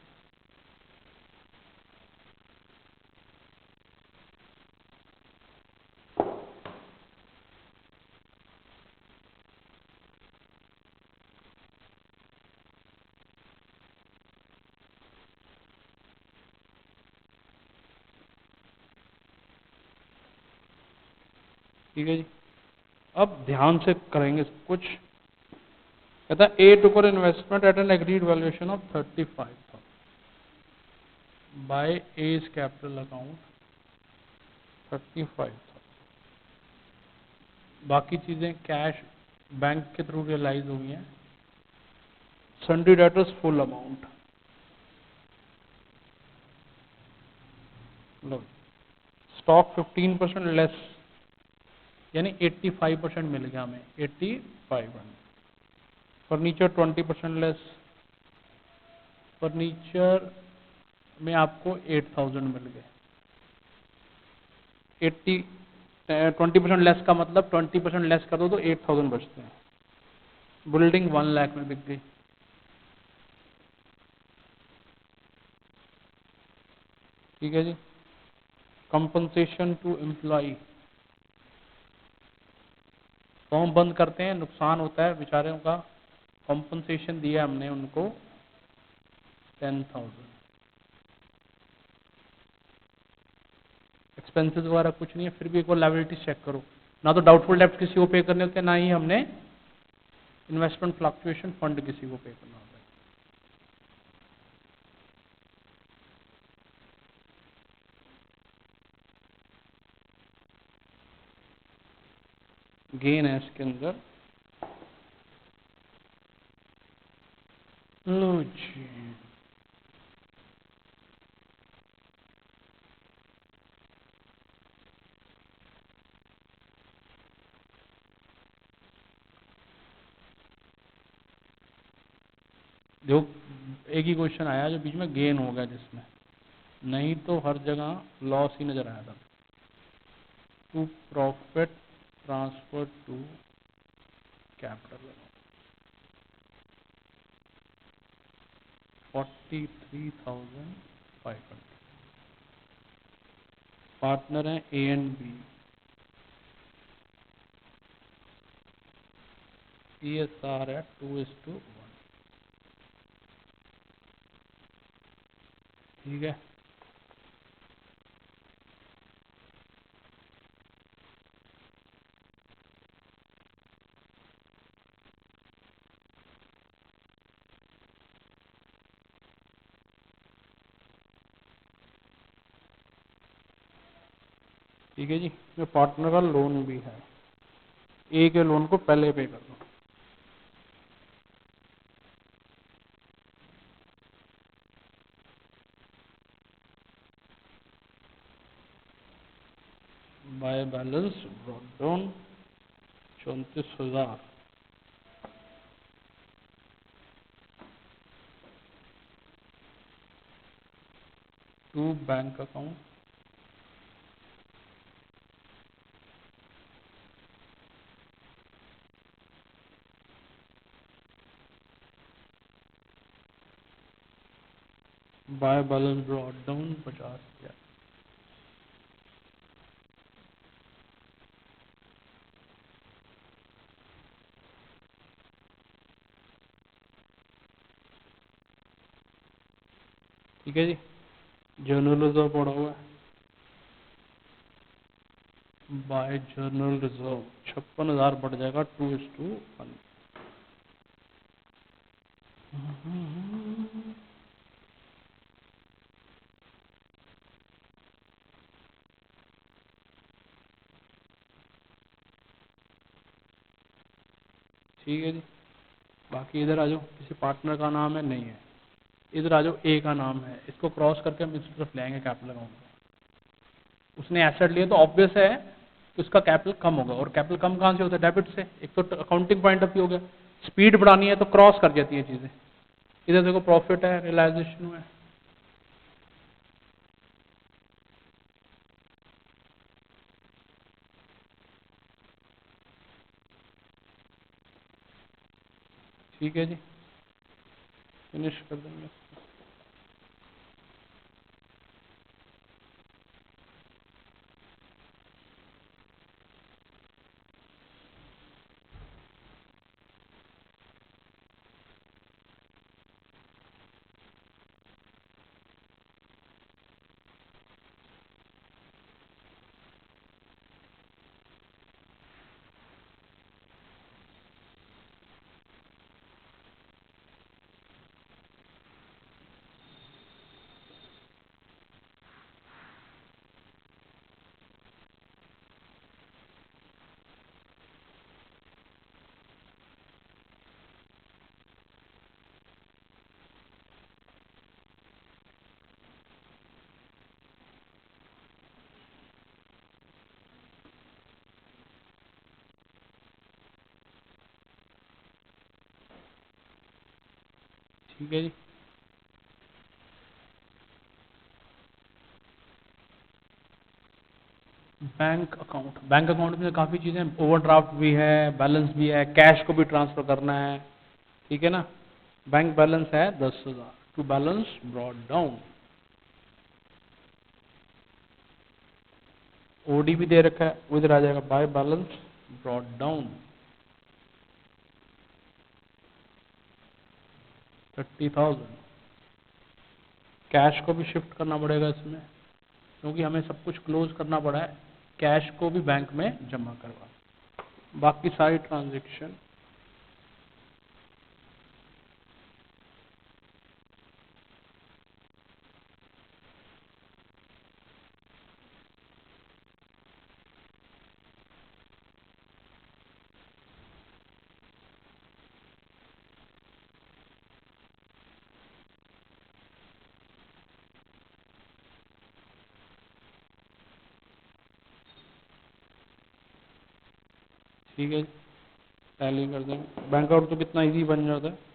S1: ठीक है जी। अब ध्यान से करेंगे सब कुछ। कहता है A took investment at an agreed valuation of 35,000 by as capital account 35,000। बाकी चीजें कैश बैंक के थ्रू रियलाइज हुई हैं। सन्ड्री डेटर्स फुल अमाउंट, लो स्टॉक 15% लेस यानी 85% मिल गया हमें, 85। फर्नीचर 20% लेस, फर्नीचर में आपको 8,000 मिल गए। 20% लेस का मतलब 20% लेस कर दो तो 8,000 बचते हैं। बिल्डिंग 1 लाख में बिक गई। ठीक है जी। कंपनसेशन टू एम्प्लॉय, फॉर्म बंद करते हैं, नुकसान होता है बेचारों का, कंपनसेशन दिया हमने उनको 10,000। एक्सपेंसेस वगैरह कुछ नहीं है, फिर भी एक बार लायबिलिटी चेक करो। ना तो डाउटफुल डेब्ट किसी को पे करने होते हैं, ना ही हमने इन्वेस्टमेंट फ्लक्चुएशन फंड किसी को पे करना होता है। गेन है इसके अंदर। लो जी, जो एक ही क्वेश्चन आया जो बीच में गेन हो गया जिसमें, नहीं तो हर जगह लॉस ही नजर आया था। To profit transfer to capital 43,500। Partner है ए एंड बी, CSR है 2:1। ठीक है। ठीक है जी। इसमें पार्टनर का लोन भी है, ए के लोन को पहले पे कर दो। By balance brought down 34,000। To bank account, by balance brought down 50,000। ठीक है जी। जर्नल रिजर्व पड़ा हुआ है, बाय जर्नल रिजर्व 56,000 बढ़ जाएगा 2:1। ठीक है जी। बाकी इधर आ जाओ, किसी पार्टनर का नाम है नहीं है, इधर आ जाओ ए का नाम है, इसको क्रॉस करके हम इस तरफ लाएंगे कैपिटल अकाउंट में। उसने एसेट लिए तो ऑब्वियस है कि उसका कैपिटल कम होगा, और कैपिटल कम कहाँ से होता है? डेबिट से। एक तो अकाउंटिंग पॉइंट ऑफ व्यू हो गया, स्पीड बढ़ानी है तो क्रॉस कर जाती है चीजें। इधर देखो प्रॉफिट है, रियलाइजेशन है। ठीक है जी, फिनिश कर देंगे। ठीक है जी। बैंक अकाउंट में काफ़ी चीज़ें, ओवरड्राफ्ट भी है, बैलेंस भी है, कैश को भी ट्रांसफ़र करना है, ठीक है ना। बैंक बैलेंस है 10,000, to balance brought down. OD भी दे रखा है, वो इधर आ जाएगा, by balance brought down 30,000। Cash को भी शिफ्ट करना पड़ेगा इसमें, क्योंकि हमें सब कुछ क्लोज करना पड़ा है, कैश को भी बैंक में जमा करवा। बाकी सारी ट्रांजेक्शन ठीक है, टैली कर देंगे। बैंक आउट तो कितना इजी बन जाता है।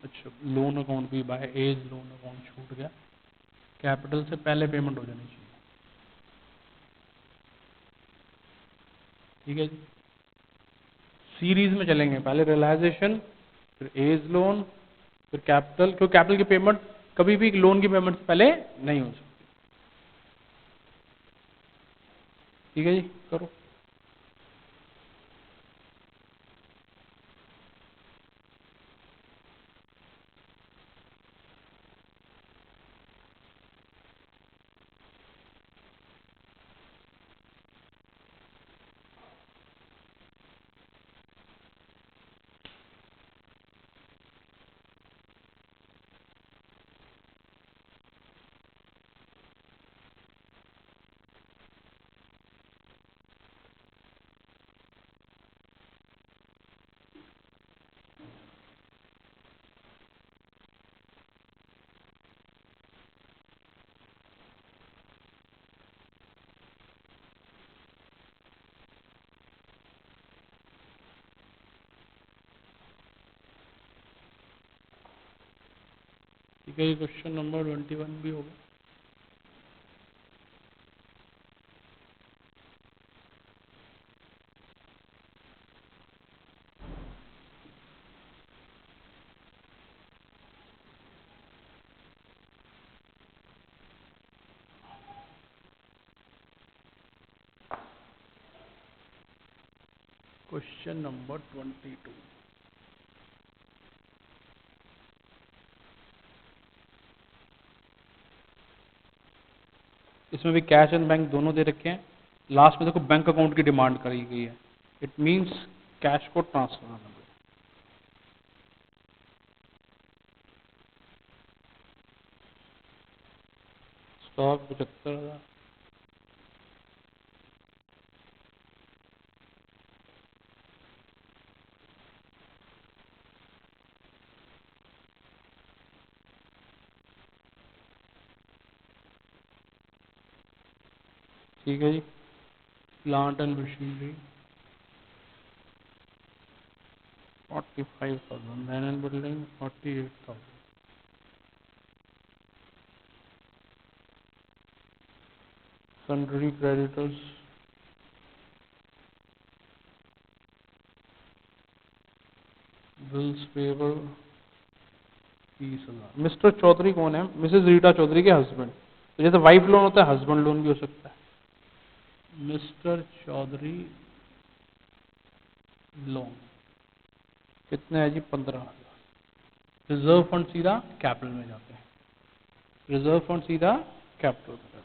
S1: अच्छा, लोन अकाउंट भी बाय एज लोन अकाउंट छूट गया, कैपिटल से पहले पेमेंट हो जानी चाहिए, ठीक है जी। सीरीज में चलेंगे, पहले रियलाइजेशन, फिर एज लोन, फिर कैपिटल, क्योंकि कैपिटल की पेमेंट कभी भी लोन की पेमेंट से पहले नहीं हो सकती, ठीक है जी। करो। ठीक है, ये क्वेश्चन नंबर 21 भी होगा। क्वेश्चन नंबर 22, इसमें भी कैश एंड बैंक दोनों दे रखे हैं, लास्ट में देखो बैंक अकाउंट की डिमांड करी गई है, इट मींस कैश को ट्रांसफर करना पड़ेगा। स्टॉक 75,000, ठीक है जी। Plant and machinery 45,000, land and building 48,000, sundry creditors bills payable 30,000। Mister Chaudhary कौन है? मिसेज रीटा चौधरी के हस्बैंड, तो जैसे वाइफ लोन होता है, हस्बैंड लोन भी हो सकता है। मिस्टर चौधरी लोन कितने है जी? 15,000। रिजर्व फंड सीधा कैपिटल में जाते हैं, रिजर्व फंड सीधा कैपिटल में जाता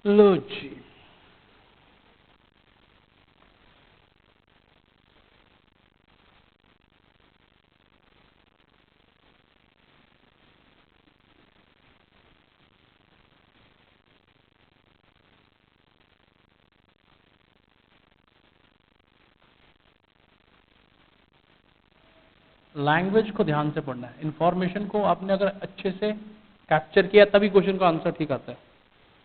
S1: है। लो जी, लैंग्वेज को ध्यान से पढ़ना है, इन्फॉर्मेशन को आपने अगर अच्छे से कैप्चर किया तभी क्वेश्चन का आंसर ठीक आता है।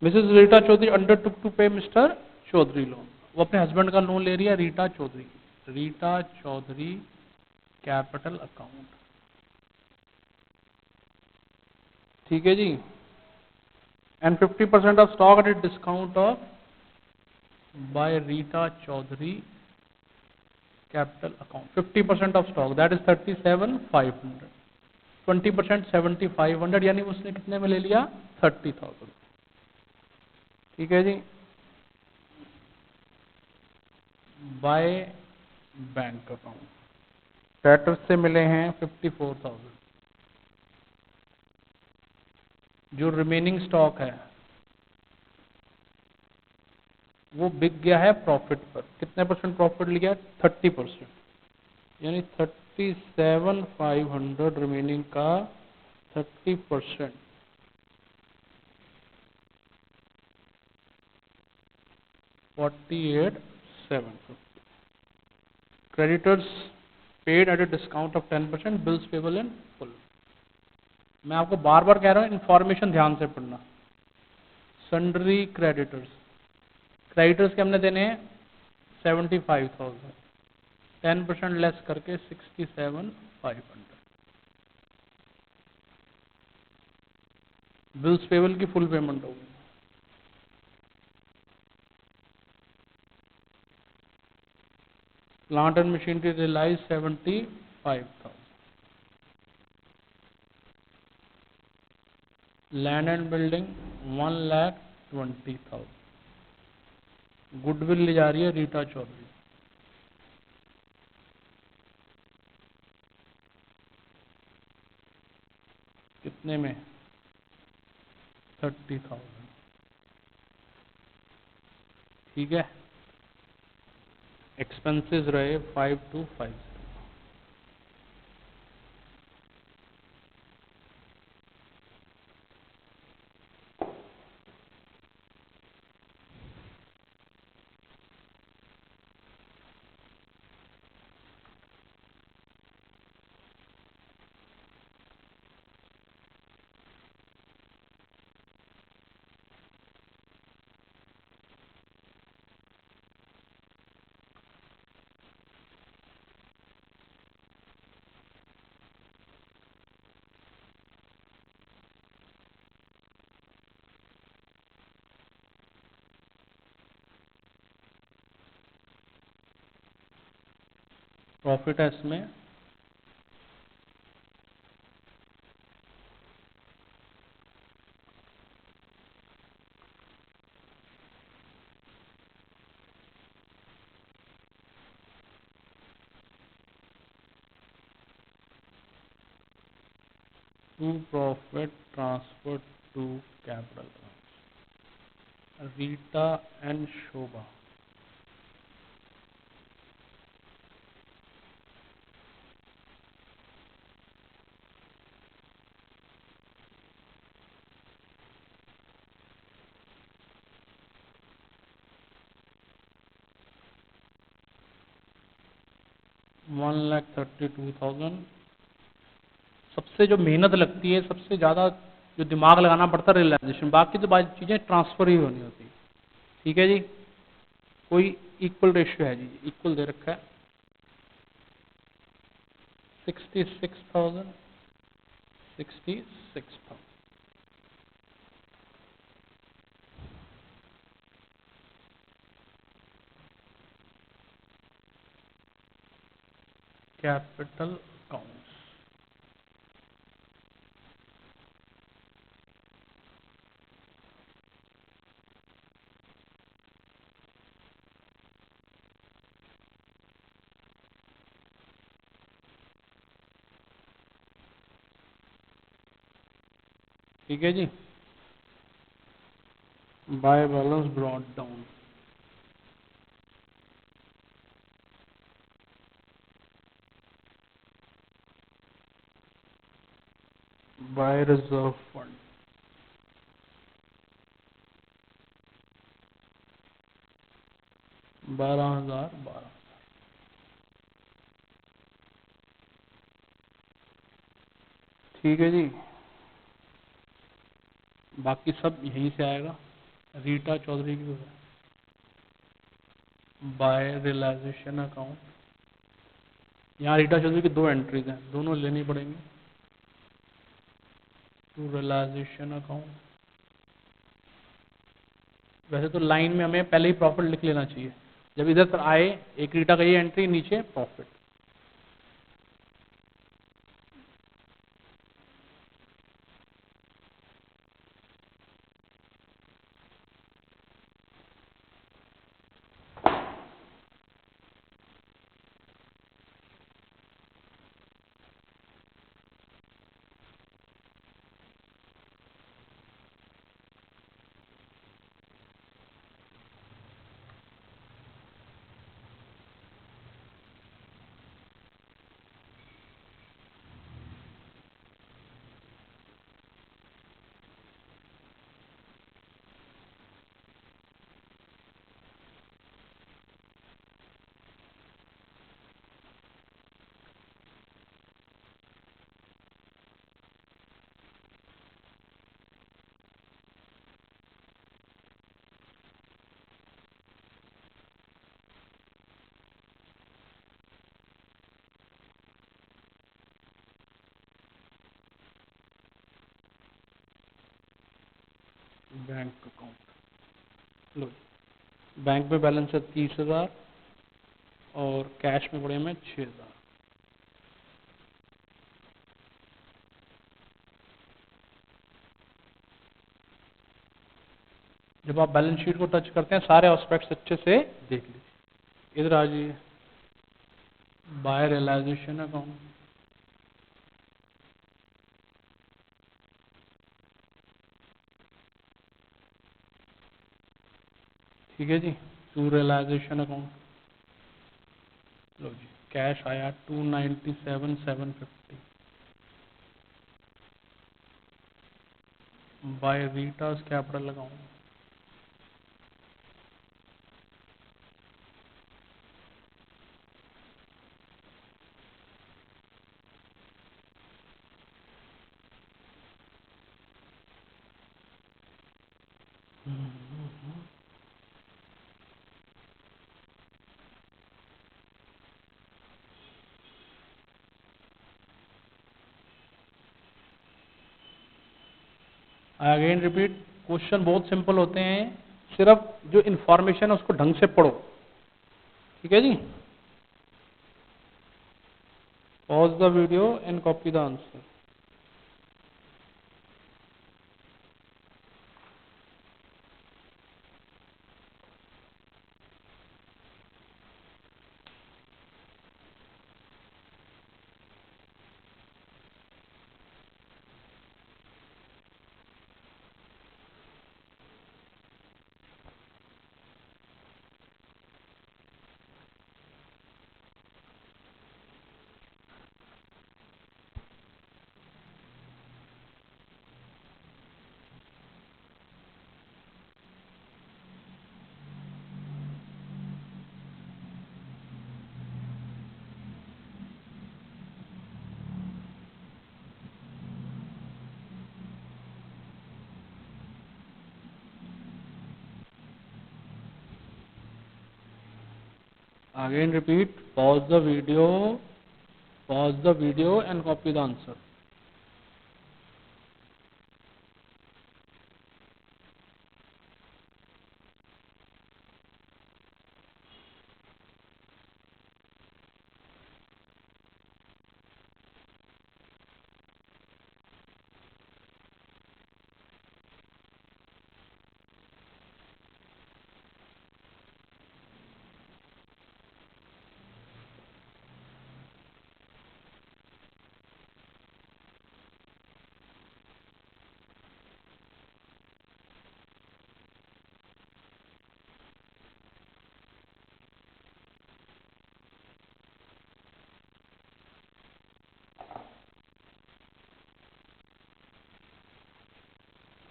S1: Mrs Rita Chaudhary undertook to pay mister Chaudhary loan, वो अपने हस्बैंड का लोन ले रही है, रीटा चौधरी, रीटा चौधरी कैपिटल अकाउंट, ठीक है जी। And 50% of stock at discount of by Rita Chaudhary capital account, 50% of stock that is 37,500, 20% 7,500, यानी उसने कितने में ले लिया 30,000, ठीक है जी। बाय बैंक अकाउंट डेटर्स से मिले हैं 54,000, जो रिमेनिंग स्टॉक है वो बिक गया है प्रॉफिट पर, कितने परसेंट प्रॉफिट लिया, 30%, यानी 37,500 रिमेनिंग का 30%, 48,750। Creditors paid at a discount of 10%, bills payable in full. मैं आपको बार बार कह रहा हूं इन्फॉर्मेशन ध्यान से पढ़ना। सन्ड्री क्रेडिटर्स, क्रेडिटर्स के हमने देने हैं 75,000, 10% लेस करके 67,500। बिल्स पेबल की फुल पेमेंट होगी, plant and machinery realise 75,000, land and building 1,20,000, goodwill ले जा रही है रीटा चौधरी, कितने में 30,000, ठीक है। एक्सपेंसेस रहे 5250, प्रॉफिट है इसमें 2 profit transfer to capital, Rita and Shobha, $1,32,000। सबसे जो मेहनत लगती है, सबसे ज़्यादा जो दिमाग लगाना पड़ता है रियलाइजेशन, बाकी तो बाकी चीज़ें ट्रांसफर ही होनी होती है, ठीक है जी। कोई इक्वल रेशियो है जी, इक्वल दे रखा है 66,000, 66,000, कैपिटल अकाउंट्स, ठीक है जी। By balance brought down, by reserve fund, $12,012, ठीक है जी, बाकी सब यहीं से आएगा। रीटा चौधरी की बाय रियलाइजेशन अकाउंट, यहाँ रीटा चौधरी की 2 एंट्रीज हैं, दोनों लेनी पड़ेंगी। टू रियलाइजेशन अकाउंट, वैसे तो लाइन में हमें पहले ही प्रॉफिट लिख लेना चाहिए, जब इधर पर आए एक रीटा का ये एंट्री, नीचे प्रॉफिट। बैंक अकाउंट, लो बैंक में बैलेंस है 30,000 और कैश में पड़े में 6,000। जब आप बैलेंस शीट को टच करते हैं सारे एस्पेक्ट्स अच्छे से देख लीजिए। इधर आ जाइए, बाय रियलाइजेशन अकाउंट, ठीक है जी। टू रियलाइजेशन अकाउंट, लो जी, कैश आया 297,750। By Rita's capital account, again repeat, question बहुत सिंपल होते हैं, सिर्फ जो इंफॉर्मेशन है उसको ढंग से पढ़ो, ठीक है जी। Pause the video and copy the answer. Again repeat, pause the video and copy the answer.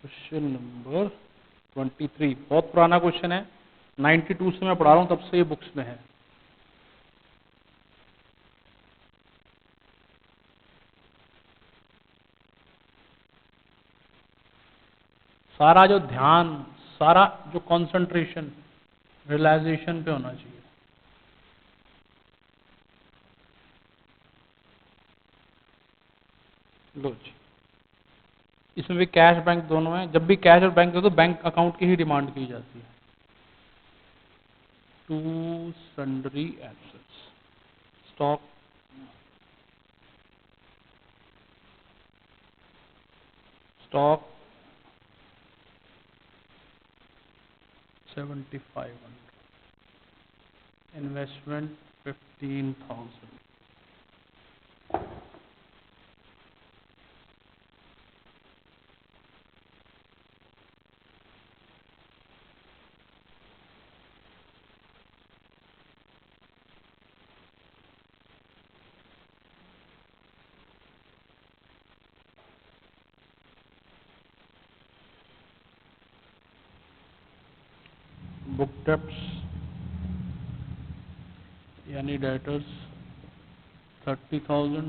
S1: Question number 23, बहुत पुराना क्वेश्चन है, 92 से मैं पढ़ा रहा हूँ, तब से ये बुक्स में है। सारा जो ध्यान, सारा जो कंसंट्रेशन रियलाइजेशन पे होना चाहिए। लो जी, इसमें भी कैश बैंक दोनों है। जब भी कैश और बैंक दो तो बैंक अकाउंट की ही डिमांड की जाती है। To sundry assets, stock stock 7500, investment 15,000। Book debts यानी debtors 30,000,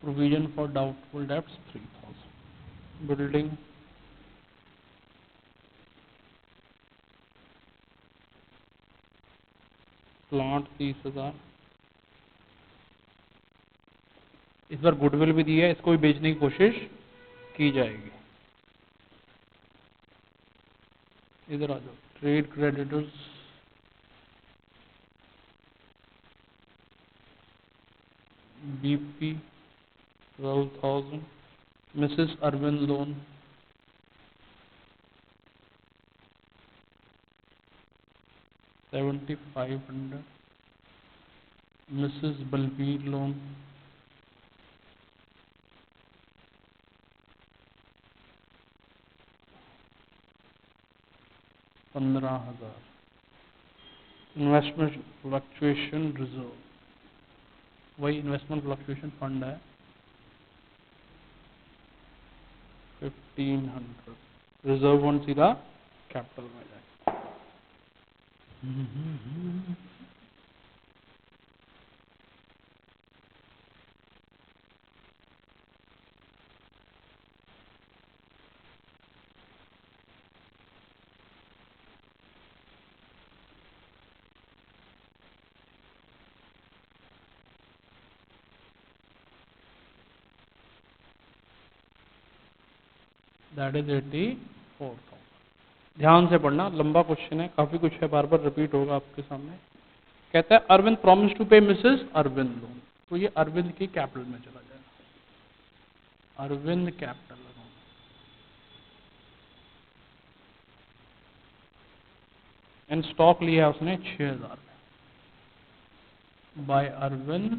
S1: provision for doubtful debts 3,000, building plant 30,000। इस बार गुडविल भी दी है, इसको भी बेचने की कोशिश की जाएगी। इधर आ जाओ, trade creditors BP 12,000, Mrs Arvind loan 7,500, Mrs Balbir loan 15,000, investment fluctuation reserve, वही इन्वेस्टमेंट फ्लक्चुएशन फंड है 1,500, रिजर्व फंड सीधा कैपिटल में जाए। That is 84,000। ध्यान से पढ़ना, लंबा क्वेश्चन है, काफी कुछ है, बार बार रिपीट होगा आपके सामने। कहता है Arvind promise to pay Mrs Arvind loan, तो ये अरविंद की कैपिटल में चला जाएगा, Arvind capital loan. And stock लिया उसने 6,000 by Arvind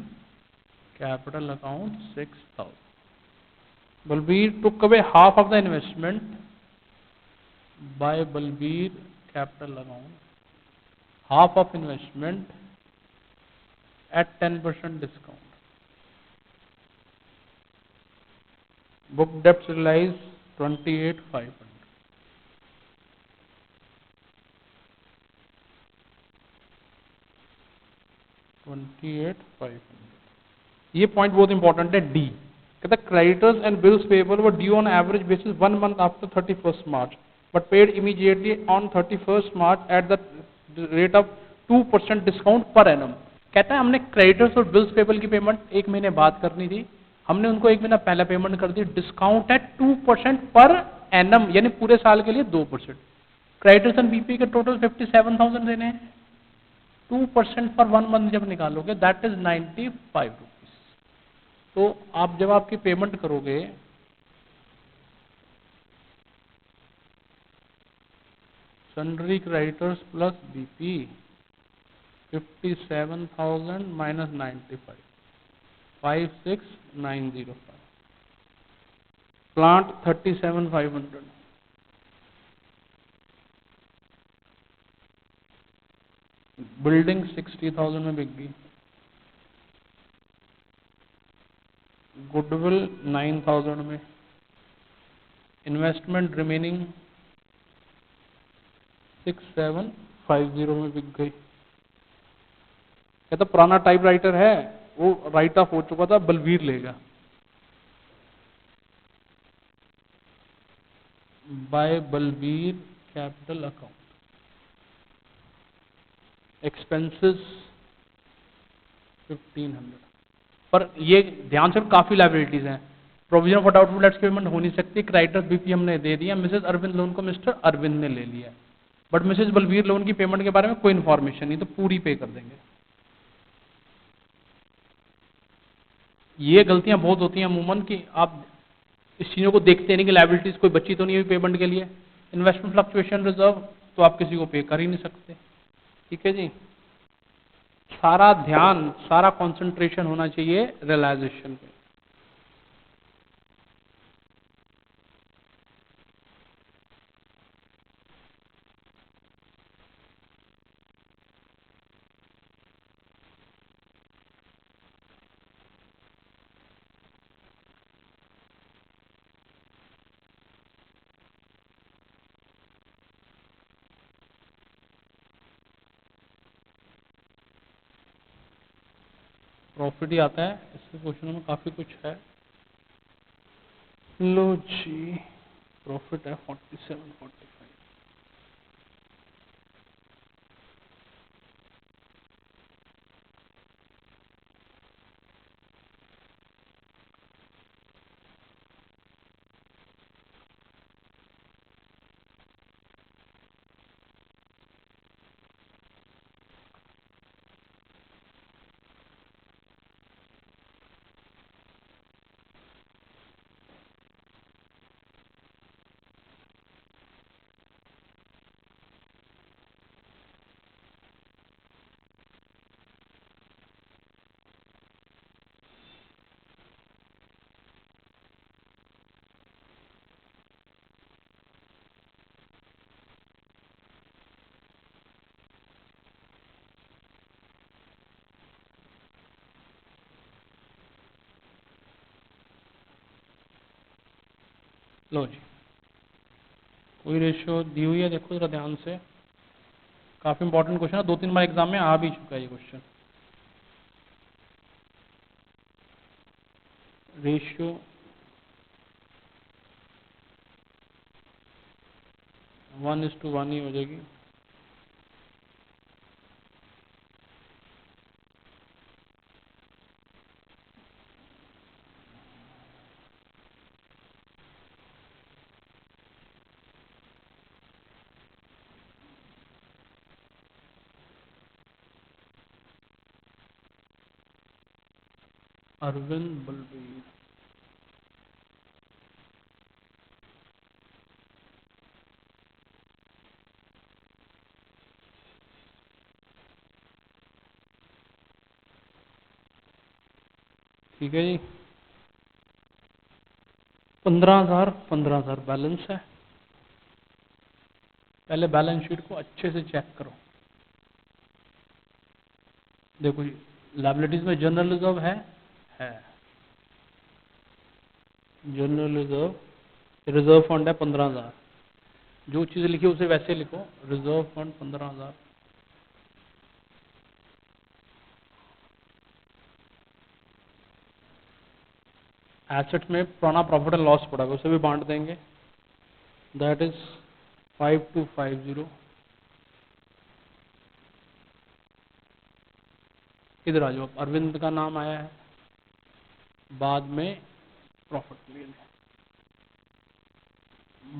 S1: capital account 6,000। Balbir took away half of the investment by Balbir capital account, half of investment at 10% discount. Book debts realized 28,500. ये point बहुत इंपॉर्टेंट है। डी कहता creditors and bills payable were due on average basis 1 month after 31st March but paid immediately on 31st March at the rate of 2% discount per annum. कहता है हमने creditors और bills payable की payment एक महीने बाद करनी थी, हमने उनको एक महीना पहले पेमेंट कर दी, डिस्काउंट है 2% पर एनम यानी पूरे साल के लिए 2%। क्रेडिटर्स एंड बीपी के टोटल 57,000 देने हैं, 2% फॉर 1 month जब निकालोगे दैट इज 95 रुपीज। तो आप जब आपकी पेमेंट करोगे sundry creditors plus BP 57,000 minus 95, 56,905, plant 37,500, building 60,000 में बिक गई, गुडविल 9,000 में, इन्वेस्टमेंट रिमेनिंग 6,750 में बिक गई। कहता पुराना टाइपराइटर है वो राइट ऑफ हो चुका था, बलवीर लेगा। By Balbir capital account. Expenses 1500। पर ये ध्यान से, काफी लाइबिलिटीज हैं। प्रोविजन फॉर डाउटफुल डेट्स की पेमेंट हो नहीं सकती। क्रेडिटर्स बीपी हमने दे दिया। मिसेज अरविंद लोन को मिस्टर अरविंद ने ले लिया, बट मिसेज बलवीर लोन की पेमेंट के बारे में कोई इन्फॉर्मेशन नहीं, तो पूरी पे कर देंगे। ये गलतियां बहुत होती हैं अमूमन कि आप इस चीजों को देखते नहीं कि लाइबिलिटीज कोई बची तो नहीं हुई पेमेंट के लिए। इन्वेस्टमेंट फ्लक्चुएशन रिजर्व तो आप किसी को पे कर ही नहीं सकते। ठीक है जी। सारा ध्यान, सारा कंसंट्रेशन होना चाहिए रियलाइजेशन पे। प्रॉफिट ही आता है, इसके क्वेश्चन में काफी कुछ है। लो जी, प्रॉफिट है 4745। लो जी, कोई रेशियो दी हुई है, देखो जरा ध्यान से। काफी इंपॉर्टेंट क्वेश्चन है, 2-3 बार एग्जाम में आ भी चुका है ये क्वेश्चन। रेशियो 1:1 ही हो जाएगी। अरविंद बलवीर, ठीक है जी। 15,000 बैलेंस है। पहले बैलेंस शीट को अच्छे से चेक करो। देखो जी, लायबिलिटीज में जनरल रिजर्व है। जनरल रिजर्व, रिजर्व फंड है 15,000। जो चीज लिखी उसे वैसे लिखो, रिजर्व फंड 15,000। एसेट्स में पुराना प्रॉफिट एंड लॉस पड़ा है, उसे भी बांट देंगे। That is 5250। इधर आ जाओ, अरविंद का नाम आया है, बाद में profit clear.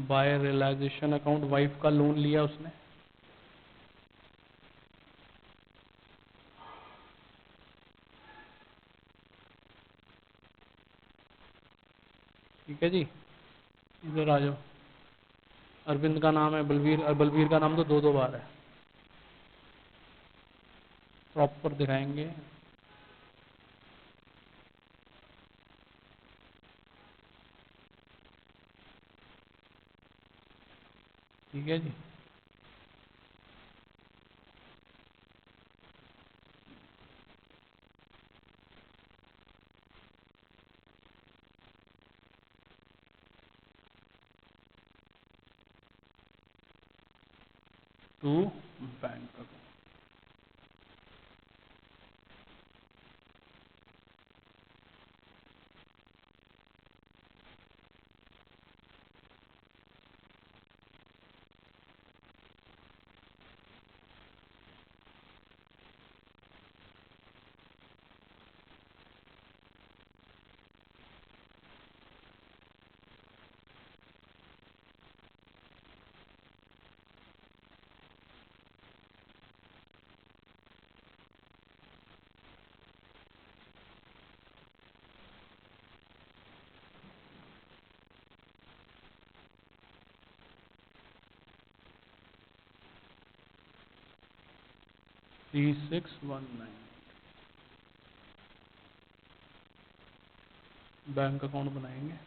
S1: By realisation account, wife का लोन लिया उसने। ठीक है जी। इधर आ जाओ, अरविंद का नाम है बलवीर, और बलवीर का नाम तो 2-2 बार है। प्रॉपर दिखाएंगे। ठीक है जी। To bank account. 3619 bank account बनाएंगे।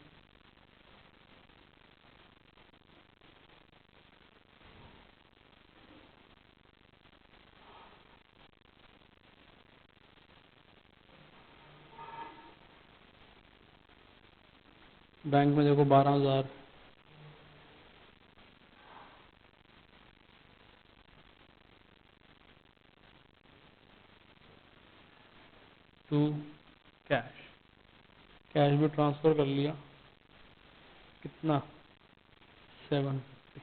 S1: बैंक में देखो 12,000 टू कैश, कैश भी ट्रांसफर कर लिया। कितना 750।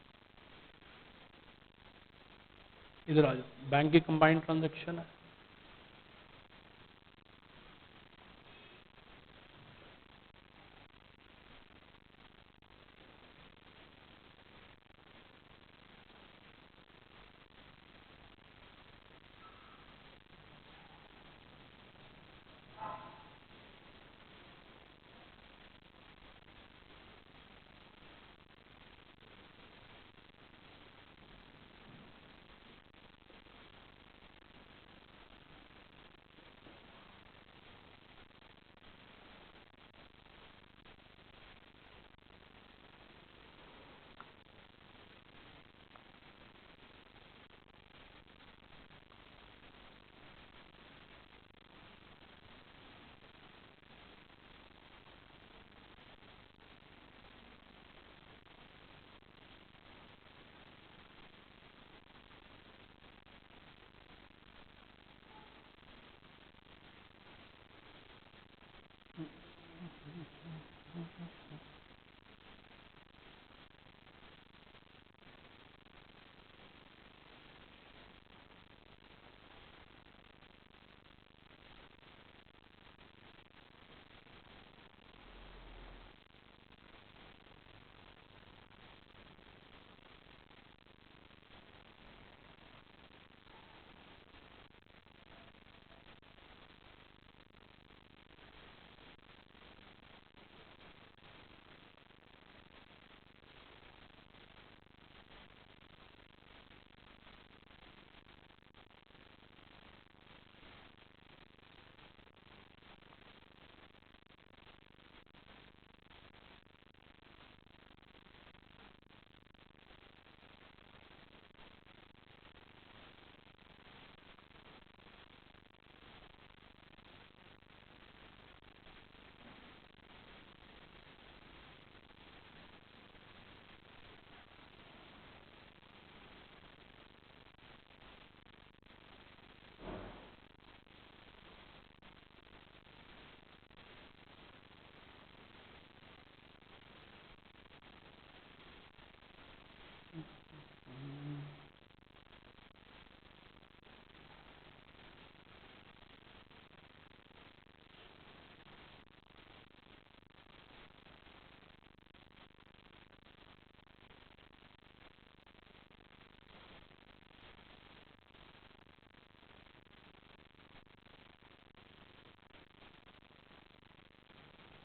S1: इधर आ जाओ, बैंक की कंबाइंड ट्रांजैक्शन है।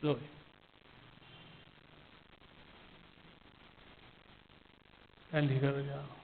S1: लो एंड कर जाओ।